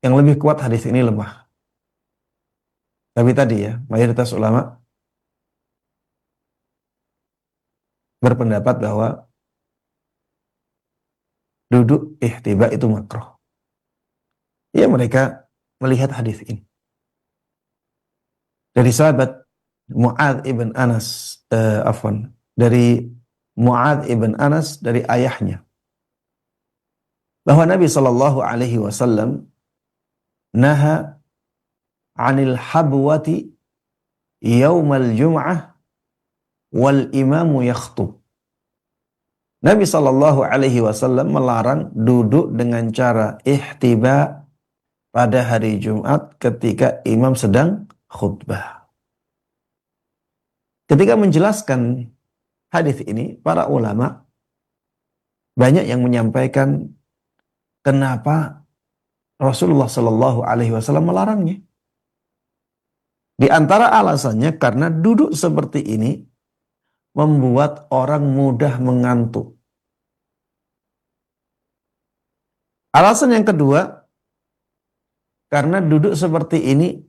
yang lebih kuat hadis ini lemah. Tapi tadi, ya, mayoritas ulama berpendapat bahwa duduk ihtiba itu makruh. Ya, mereka melihat hadis ini dari sahabat Mu'adz ibn Anas, dari Mu'adz ibn Anas dari ayahnya, bahwa Nabi Shallallahu Alaihi Wasallam naha anil habwati yaumal jum'ah wal imamu yakhtub. Nabi Shallallahu Alaihi Wasallam melarang duduk dengan cara ihtiba pada hari Jumat ketika imam sedang khutbah. Ketika menjelaskan hadis ini, para ulama banyak yang menyampaikan kenapa Rasulullah Shallallahu Alaihi Wasallam melarangnya. Di antara alasannya karena duduk seperti ini membuat orang mudah mengantuk. Alasan yang kedua, karena duduk seperti ini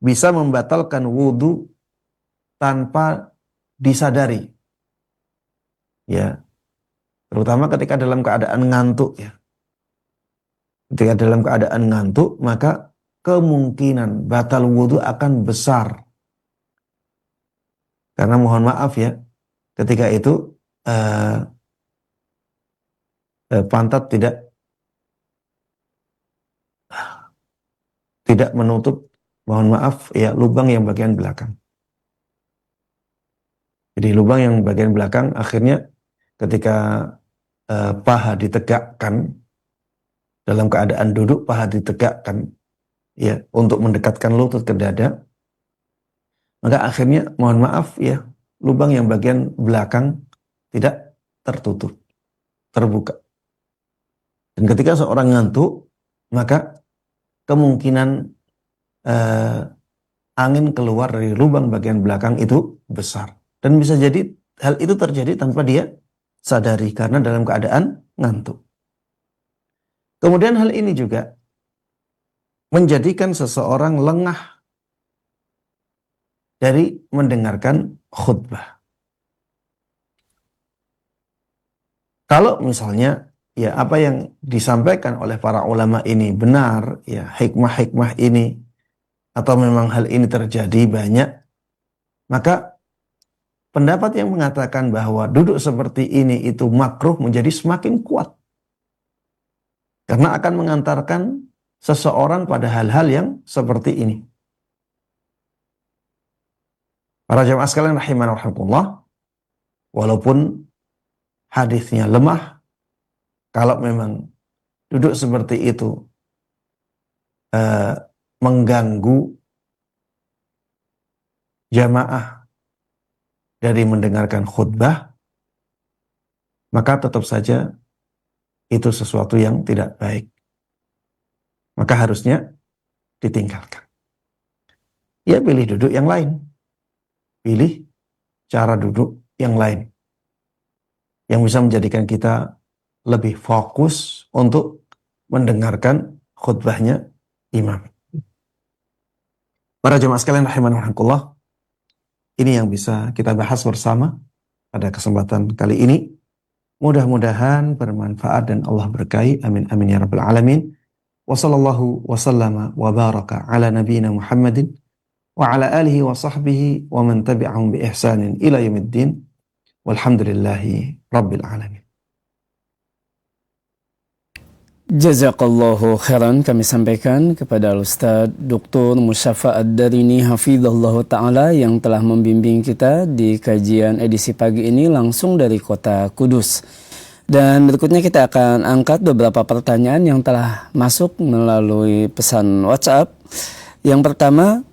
bisa membatalkan wudhu tanpa disadari. Ya, terutama ketika dalam keadaan ngantuk, ya. Ketika dalam keadaan ngantuk, maka kemungkinan batal wudhu akan besar. Karena mohon maaf, ya, ketika itu pantat tidak menutup, mohon maaf, ya, lubang yang bagian belakang. Jadi lubang yang bagian belakang, akhirnya ketika paha ditegakkan, dalam keadaan duduk paha ditegakkan, ya, untuk mendekatkan lutut ke dada, maka akhirnya mohon maaf, ya, lubang yang bagian belakang tidak tertutup, terbuka. Dan ketika seorang ngantuk, maka kemungkinan angin keluar dari lubang bagian belakang itu besar. Dan bisa jadi hal itu terjadi tanpa dia sadari, karena dalam keadaan ngantuk. Kemudian hal ini juga menjadikan seseorang lengah dari mendengarkan khutbah. Kalau misalnya, ya, apa yang disampaikan oleh para ulama ini benar, ya, hikmah-hikmah ini, atau memang hal ini terjadi banyak, maka pendapat yang mengatakan bahwa duduk seperti ini itu makruh menjadi semakin kuat. Karena akan mengantarkan seseorang pada hal-hal yang seperti ini. Para jamaah sekalian rahimana wa rahimakumullah, walaupun hadisnya lemah, kalau memang duduk seperti itu mengganggu jamaah dari mendengarkan khutbah, maka tetap saja itu sesuatu yang tidak baik. Maka harusnya ditinggalkan. Ya, pilih duduk yang lain. Pilih cara duduk yang lain. Yang bisa menjadikan kita lebih fokus untuk mendengarkan khutbahnya imam. Para jemaah sekalian rahimanallah, ini yang bisa kita bahas bersama pada kesempatan kali ini. Mudah-mudahan bermanfaat dan Allah berkahi. Amin amin ya rabbal alamin. Wa sallallahu wa sallama wa baraka ala nabiyyina Muhammadin wa ala alihi wa sahbihi wa man tabi'ahum bi ihsanin ila yaumiddin. Walhamdulillahi rabbil alamin. Jazakallahu khairan kami sampaikan kepada Ustaz Dr. Musyafa Ad-Darini hafizallahu ta'ala yang telah membimbing kita di kajian edisi pagi ini langsung dari kota Kudus. Dan berikutnya kita akan angkat beberapa pertanyaan yang telah masuk melalui pesan WhatsApp. Yang pertama,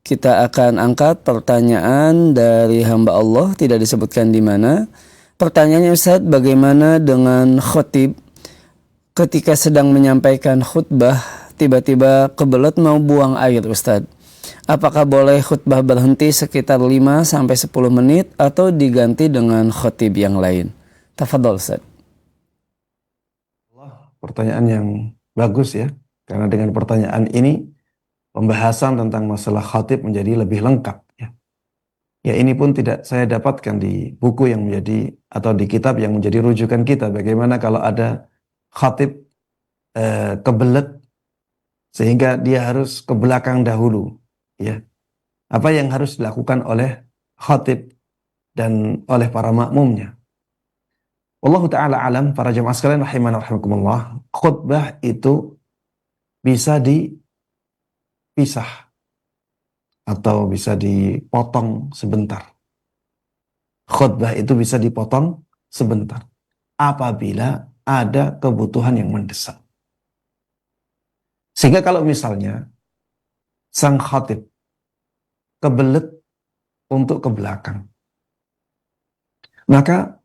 kita akan angkat pertanyaan dari hamba Allah, tidak disebutkan di mana. Pertanyaannya, Ustaz, bagaimana dengan khotib ketika sedang menyampaikan khutbah tiba-tiba kebelet mau buang air, Ustaz? Apakah boleh khutbah berhenti sekitar 5 sampai 10 menit atau diganti dengan khotib yang lain? Tafadhol, Ustaz. Pertanyaan yang bagus ya, karena dengan pertanyaan ini pembahasan tentang masalah khatib menjadi lebih lengkap ya. Ya, ini pun tidak saya dapatkan di buku yang menjadi atau di kitab yang menjadi rujukan kita. Bagaimana kalau ada khatib kebelet sehingga dia harus ke belakang dahulu ya. Apa yang harus dilakukan oleh khatib dan oleh para makmumnya? Wallahu ta'ala alam. Para jemaah sekalian rahimana rahimakumullah, khutbah itu bisa dipisah atau bisa dipotong sebentar. Khutbah itu bisa dipotong sebentar apabila ada kebutuhan yang mendesak. Sehingga kalau misalnya sang khatib kebelet untuk ke belakang, maka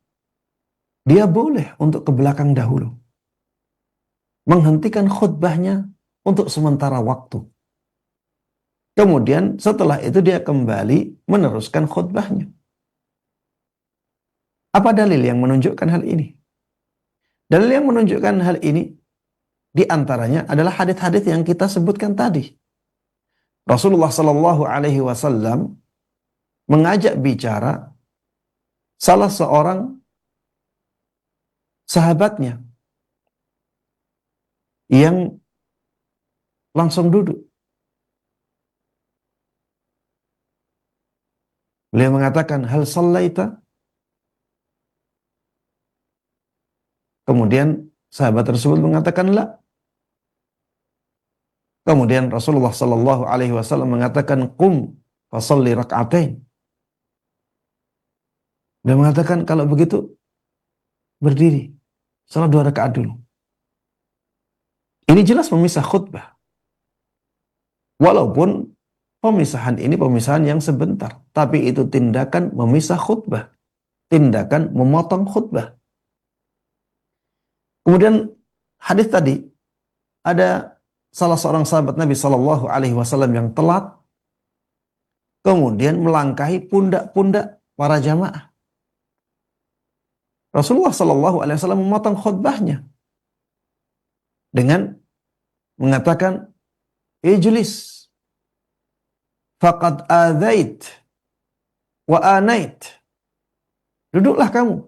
dia boleh untuk ke belakang dahulu, menghentikan khutbahnya untuk sementara waktu. Kemudian setelah itu dia kembali meneruskan khutbahnya. Apa dalil yang menunjukkan hal ini? Dalil yang menunjukkan hal ini di antaranya adalah hadis-hadis yang kita sebutkan tadi. Rasulullah Shallallahu Alaihi Wasallam mengajak bicara salah seorang sahabatnya yang langsung duduk. Beliau mengatakan, hal sallaita? Kemudian sahabat tersebut mengatakan, la. Kemudian Rasulullah Sallallahu Alaihi Wasallam mengatakan, qum fasalli rak'atain. Dia mengatakan, kalau begitu berdiri, salat 2 rakaat dulu. Ini jelas memisah khutbah. Walaupun pemisahan ini pemisahan yang sebentar, tapi itu tindakan memisah khutbah, tindakan memotong khutbah. Kemudian hadis tadi, ada salah seorang sahabat Nabi Shallallahu Alaihi Wasallam yang telat, kemudian melangkahi pundak-pundak para jamaah. Rasulullah Shallallahu Alaihi Wasallam memotong khutbahnya dengan mengatakan, ijlis, faqad adzait wa anait. Duduklah kamu.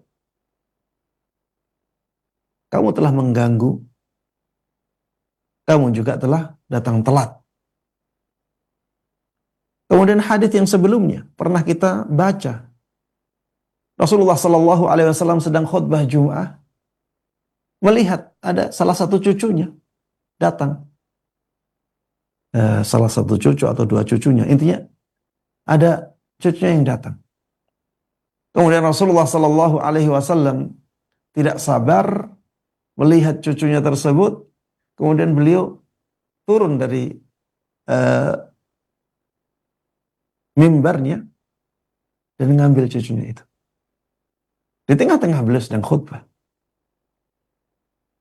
Kamu telah mengganggu. Kamu juga telah datang telat. Kemudian hadis yang sebelumnya pernah kita baca. Rasulullah Shallallahu Alaihi Wasallam sedang khutbah Jum'ah, melihat ada salah satu cucunya datang. salah satu cucu atau dua cucunya. Intinya ada cucunya yang datang. Kemudian Rasulullah Sallallahu Alaihi Wasallam tidak sabar melihat cucunya tersebut. Kemudian beliau turun dari mimbarnya dan mengambil cucunya itu. Di tengah-tengah beliau sedang khutbah.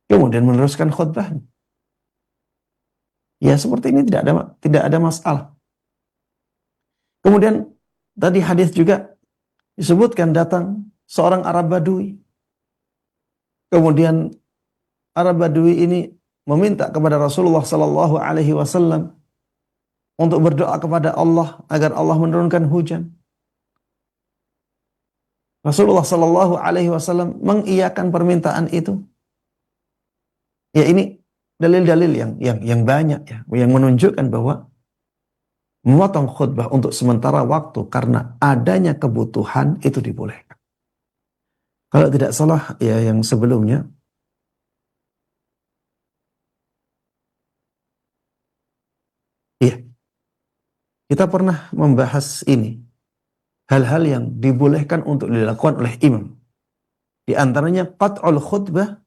Kemudian meneruskan khutbahnya. Ya seperti ini tidak ada masalah. Kemudian tadi hadis juga disebutkan datang seorang Arab Badui. Kemudian Arab Badui ini meminta kepada Rasulullah Sallallahu Alaihi Wasallam untuk berdoa kepada Allah agar Allah menurunkan hujan. Rasulullah Sallallahu Alaihi Wasallam mengiyakan permintaan itu. Ya ini dalil-dalil yang banyak ya, yang menunjukkan bahwa memotong khutbah untuk sementara waktu karena adanya kebutuhan itu dibolehkan. Kalau tidak salah ya yang sebelumnya iya, kita pernah membahas ini. Hal-hal yang dibolehkan untuk dilakukan oleh imam. Di antaranya qat'ul khutbah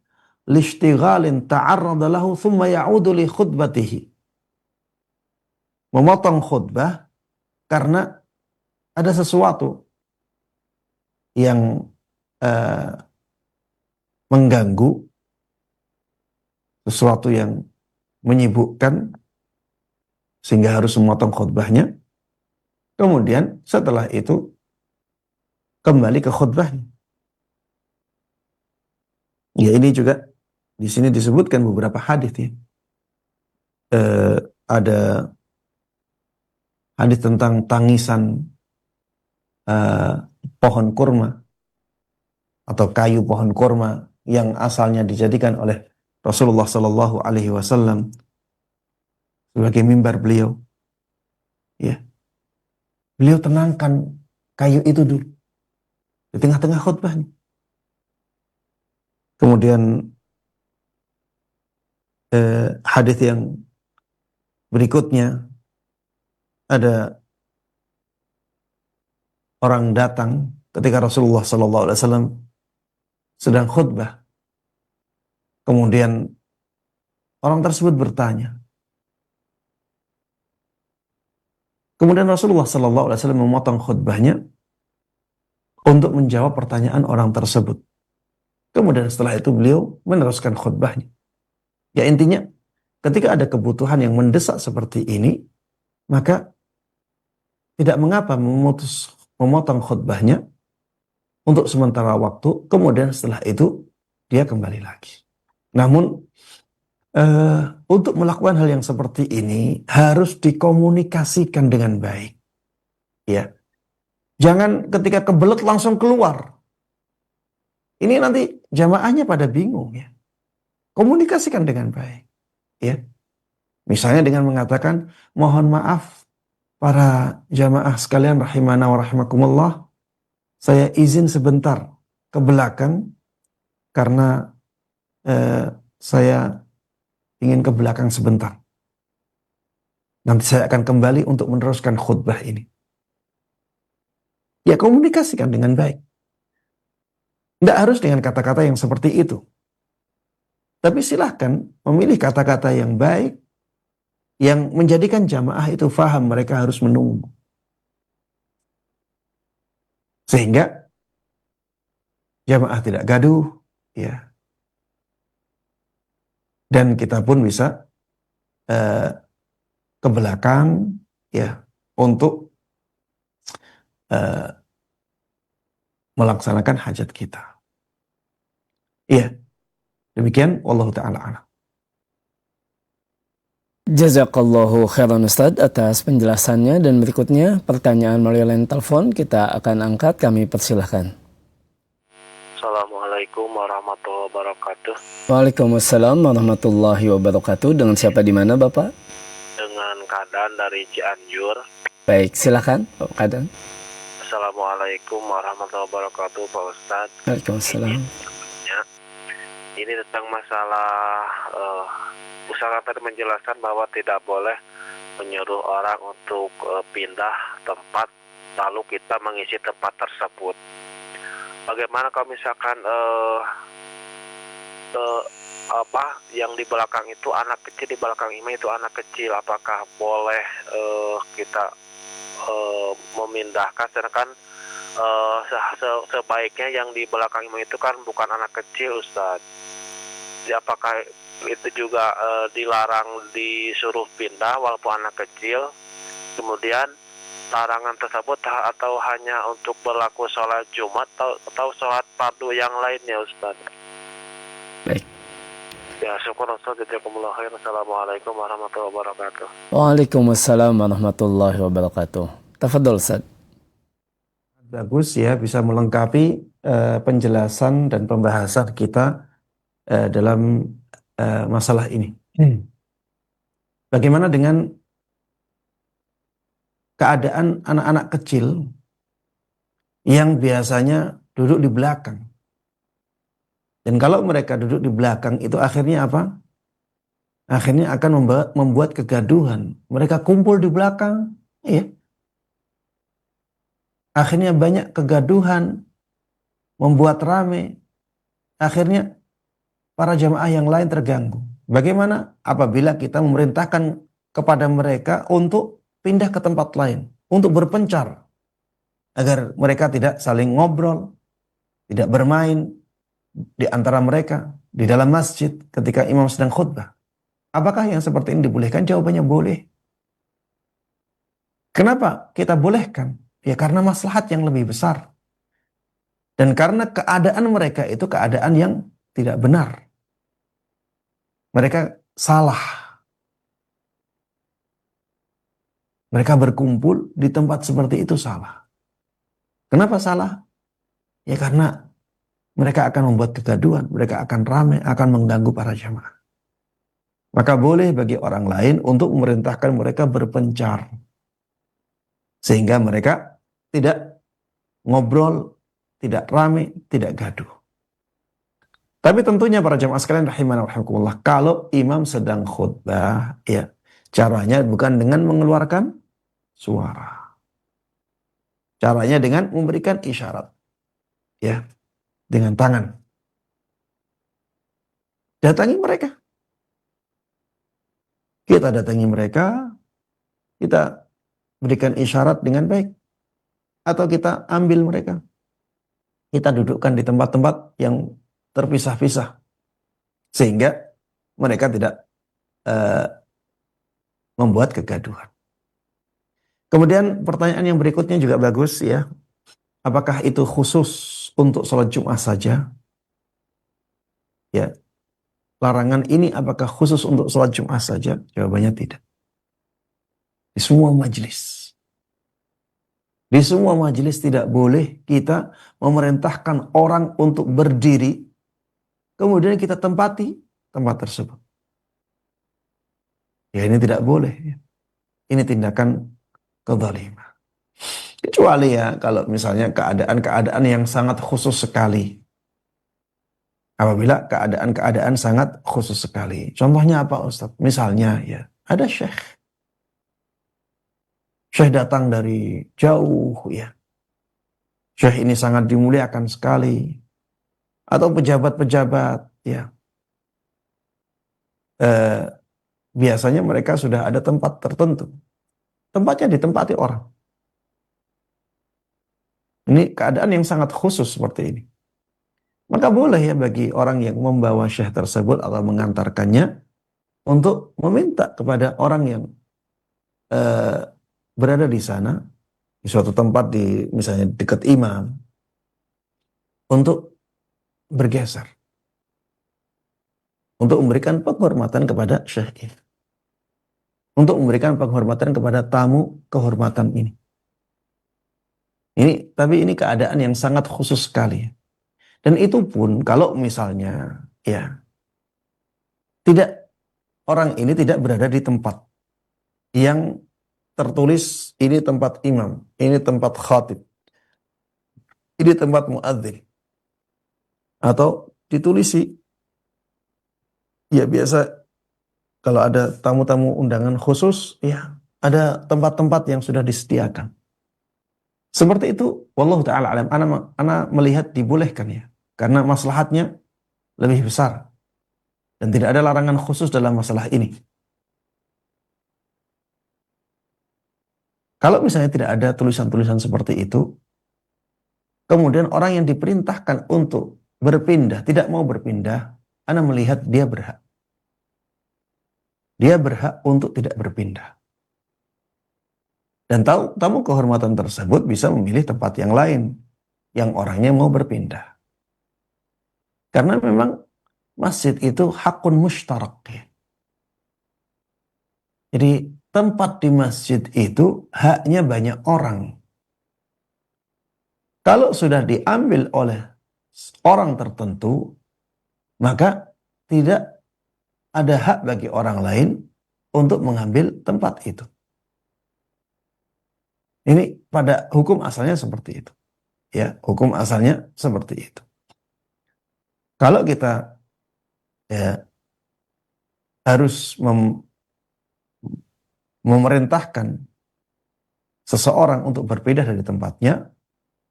lishtighalin ta'arrada lahu thumma ya'udu li khutbatihi. Memotong khutbah karena ada sesuatu yang mengganggu, sesuatu yang menyibukkan sehingga harus memotong khutbahnya. Kemudian setelah itu kembali ke khutbahnya. Ya ini juga di sini disebutkan beberapa hadis ya. Ada hadis tentang tangisan pohon kurma atau kayu pohon kurma yang asalnya dijadikan oleh Rasulullah Sallallahu Alaihi Wasallam sebagai mimbar beliau. Ya, beliau tenangkan kayu itu dulu di tengah-tengah khutbahnya. Kemudian hadis yang berikutnya ada orang datang ketika Rasulullah Sallallahu Alaihi Wasallam sedang khutbah. Kemudian orang tersebut bertanya. Kemudian Rasulullah Sallallahu Alaihi Wasallam memotong khutbahnya untuk menjawab pertanyaan orang tersebut. Kemudian setelah itu beliau meneruskan khutbahnya. Ya intinya, ketika ada kebutuhan yang mendesak seperti ini, maka tidak mengapa memotong khutbahnya untuk sementara waktu, kemudian setelah itu dia kembali lagi. Namun, untuk melakukan hal yang seperti ini harus dikomunikasikan dengan baik. Ya, jangan ketika kebelet langsung keluar. Ini nanti jamaahnya pada bingung ya. Komunikasikan dengan baik. Ya, misalnya dengan mengatakan mohon maaf para jamaah sekalian rahimana wa rahimakumullah, saya izin sebentar ke belakang karena saya ingin ke belakang sebentar. Nanti saya akan kembali untuk meneruskan khutbah ini. Ya komunikasikan dengan baik. Tidak harus dengan kata-kata yang seperti itu. Tapi silahkan memilih kata-kata yang baik yang menjadikan jamaah itu faham mereka harus menunggu. Sehingga jamaah tidak gaduh, ya. Dan kita pun bisa ke belakang, ya, untuk melaksanakan hajat kita. Iya, demikian. Wallahu ta'ala a'lam. Jazakallahu khairan Ustadz atas penjelasannya, dan berikutnya pertanyaan melalui line telepon kita akan angkat, kami persilahkan. Assalamualaikum warahmatullahi wabarakatuh. Waalaikumsalam warahmatullahi wabarakatuh. Dengan siapa di mana Bapak? Dengan Kadan dari Cianjur. Baik, silakan Pak Kadan. Assalamualaikum warahmatullahi wabarakatuh Pak Ustadz. Waalaikumsalam. Ini tentang masalah Ustadz tadi menjelaskan bahwa tidak boleh menyuruh orang untuk pindah tempat, lalu kita mengisi tempat tersebut. Bagaimana kalau misalkan yang di belakang itu anak kecil, di belakang imam itu anak kecil, apakah boleh kita memindahkan? Sedangkan sebaiknya yang di belakang imam itu kan bukan anak kecil, Ustaz. Apakah itu juga dilarang disuruh pindah walaupun anak kecil? Kemudian larangan tersebut atau hanya untuk berlaku sholat Jumat atau sholat fardu yang lainnya, Ustaz? Baik. Ya, syukur Ustaz, jazakumullah khair. Assalamualaikum warahmatullahi wabarakatuh. Waalaikumsalam warahmatullahi wabarakatuh. Tafadhol Ustaz. Bagus ya, bisa melengkapi penjelasan dan pembahasan kita dalam masalah ini. Bagaimana dengan keadaan anak-anak kecil yang biasanya duduk di belakang? Dan kalau mereka duduk di belakang itu akhirnya apa? Akhirnya akan membuat kegaduhan. Mereka kumpul di belakang, ya. Akhirnya banyak kegaduhan, membuat rame. Akhirnya para jamaah yang lain terganggu. Bagaimana apabila kita memerintahkan kepada mereka untuk pindah ke tempat lain, untuk berpencar, agar mereka tidak saling ngobrol, tidak bermain di antara mereka di dalam masjid ketika imam sedang khutbah. Apakah yang seperti ini dibolehkan? Jawabannya boleh. Kenapa kita bolehkan? Ya karena maslahat yang lebih besar. Dan karena keadaan mereka itu keadaan yang tidak benar. Mereka salah. Mereka berkumpul di tempat seperti itu salah. Kenapa salah? Ya karena mereka akan membuat kegaduhan, mereka akan ramai, akan mengganggu para jamaah. Maka boleh bagi orang lain untuk memerintahkan mereka berpencar. Sehingga mereka tidak ngobrol, tidak ramai, tidak gaduh. Tapi tentunya para jamaah sekalian rahimana wa rahimakumullah, kalau imam sedang khutbah, ya caranya bukan dengan mengeluarkan suara. Caranya dengan memberikan isyarat. Ya, dengan tangan. Datangi mereka. Kita datangi mereka, kita berikan isyarat dengan baik. Atau kita ambil mereka. Kita dudukkan di tempat-tempat yang terpisah-pisah. Sehingga mereka tidak membuat kegaduhan. Kemudian pertanyaan yang berikutnya juga bagus ya. Apakah itu khusus untuk sholat Jumat saja? Ya. Larangan ini apakah khusus untuk sholat Jumat saja? Jawabannya tidak. Di semua majelis. Di semua majelis tidak boleh kita memerintahkan orang untuk berdiri, kemudian kita tempati tempat tersebut. Ya ini tidak boleh. Ini tindakan kezaliman. Kecuali ya kalau misalnya keadaan-keadaan yang sangat khusus sekali. Apabila keadaan-keadaan sangat khusus sekali. Contohnya apa Ustaz? Misalnya ya ada syekh. Syekh datang dari jauh ya. Syekh ini sangat dimuliakan sekali. Atau pejabat-pejabat ya. Biasanya mereka sudah ada tempat tertentu. Tempatnya ditempati orang. Ini keadaan yang sangat khusus seperti ini. Maka boleh ya bagi orang yang membawa syekh tersebut atau mengantarkannya untuk meminta kepada orang yang berada di sana, di suatu tempat di misalnya dekat imam, untuk bergeser. Untuk memberikan penghormatan kepada syekh ini. Untuk memberikan penghormatan kepada tamu kehormatan ini. Tapi ini keadaan yang sangat khusus sekali. Dan itu pun kalau misalnya ya orang ini tidak berada di tempat yang tertulis ini tempat imam, ini tempat khatib, ini tempat muadzin, atau ditulisi ya biasa kalau ada tamu-tamu undangan khusus ya ada tempat-tempat yang sudah disediakan. Seperti itu, wallahu taala alam, ana melihat dibolehkan ya, karena maslahatnya lebih besar dan tidak ada larangan khusus dalam masalah ini. Kalau misalnya tidak ada tulisan-tulisan seperti itu, kemudian orang yang diperintahkan untuk berpindah tidak mau berpindah, ana melihat dia berhak. Dia berhak untuk tidak berpindah. Dan tamu kehormatan tersebut bisa memilih tempat yang lain yang orangnya mau berpindah. Karena memang masjid itu hakun mushtarak ya. Jadi tempat di masjid itu haknya banyak orang. Kalau sudah diambil oleh orang tertentu, maka tidak ada hak bagi orang lain untuk mengambil tempat itu. Ini pada hukum asalnya seperti itu. Ya, hukum asalnya seperti itu. Kalau kita ya, harus memerintahkan seseorang untuk berpindah dari tempatnya,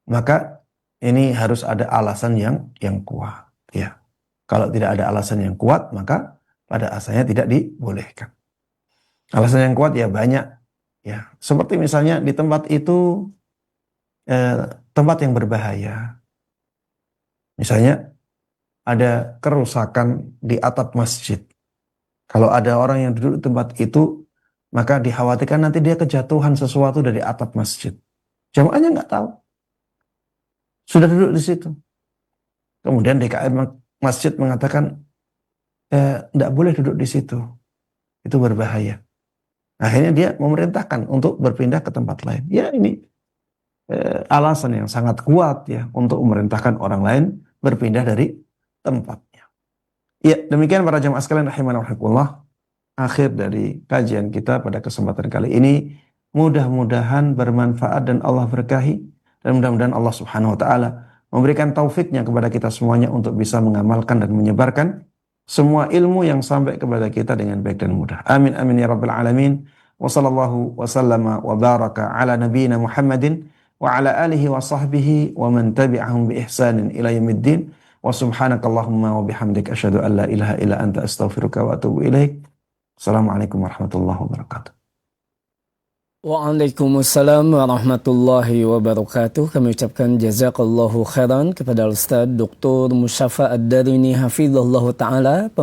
maka ini harus ada alasan yang kuat. Ya, kalau tidak ada alasan yang kuat, maka pada asalnya tidak dibolehkan. Alasan yang kuat ya banyak. Ya, seperti misalnya di tempat itu tempat yang berbahaya. Misalnya ada kerusakan di atap masjid. Kalau ada orang yang duduk di tempat itu, maka dikhawatirkan nanti dia kejatuhan sesuatu dari atap masjid. Jamaahnya nggak tahu. Sudah duduk di situ. Kemudian DKM masjid mengatakan, nggak boleh duduk di situ. Itu berbahaya. Akhirnya dia memerintahkan untuk berpindah ke tempat lain. Ya ini alasan yang sangat kuat ya untuk memerintahkan orang lain berpindah dari tempatnya. Ya demikian para jamaah sekalian rahimanallah, akhir dari kajian kita pada kesempatan kali ini. Mudah-mudahan bermanfaat dan Allah berkahi, dan mudah-mudahan Allah subhanahu wa ta'ala memberikan taufiknya kepada kita semuanya untuk bisa mengamalkan dan menyebarkan semua ilmu yang sampai kepada kita dengan baik dan mudah. Amin amin ya rabbal alamin. Wa sallallahu wa sallama wa baraka ala nabiyyina Muhammadin wa ala alihi wa sahbihi wa man tabi'ahum bi ihsanin ila yaumiddin. Wa subhanakallahumma wa bihamdika asyhadu an la ilaha illa anta astaghfiruka wa atubu ilaik. Assalamualaikum warahmatullahi wabarakatuh. Waalaikumsalam warahmatullahi wabarakatuh. Kami ucapkan jazakallahu khairan kepada Ustaz Dr. Musyafa Ad-Darini hafizallahu taala,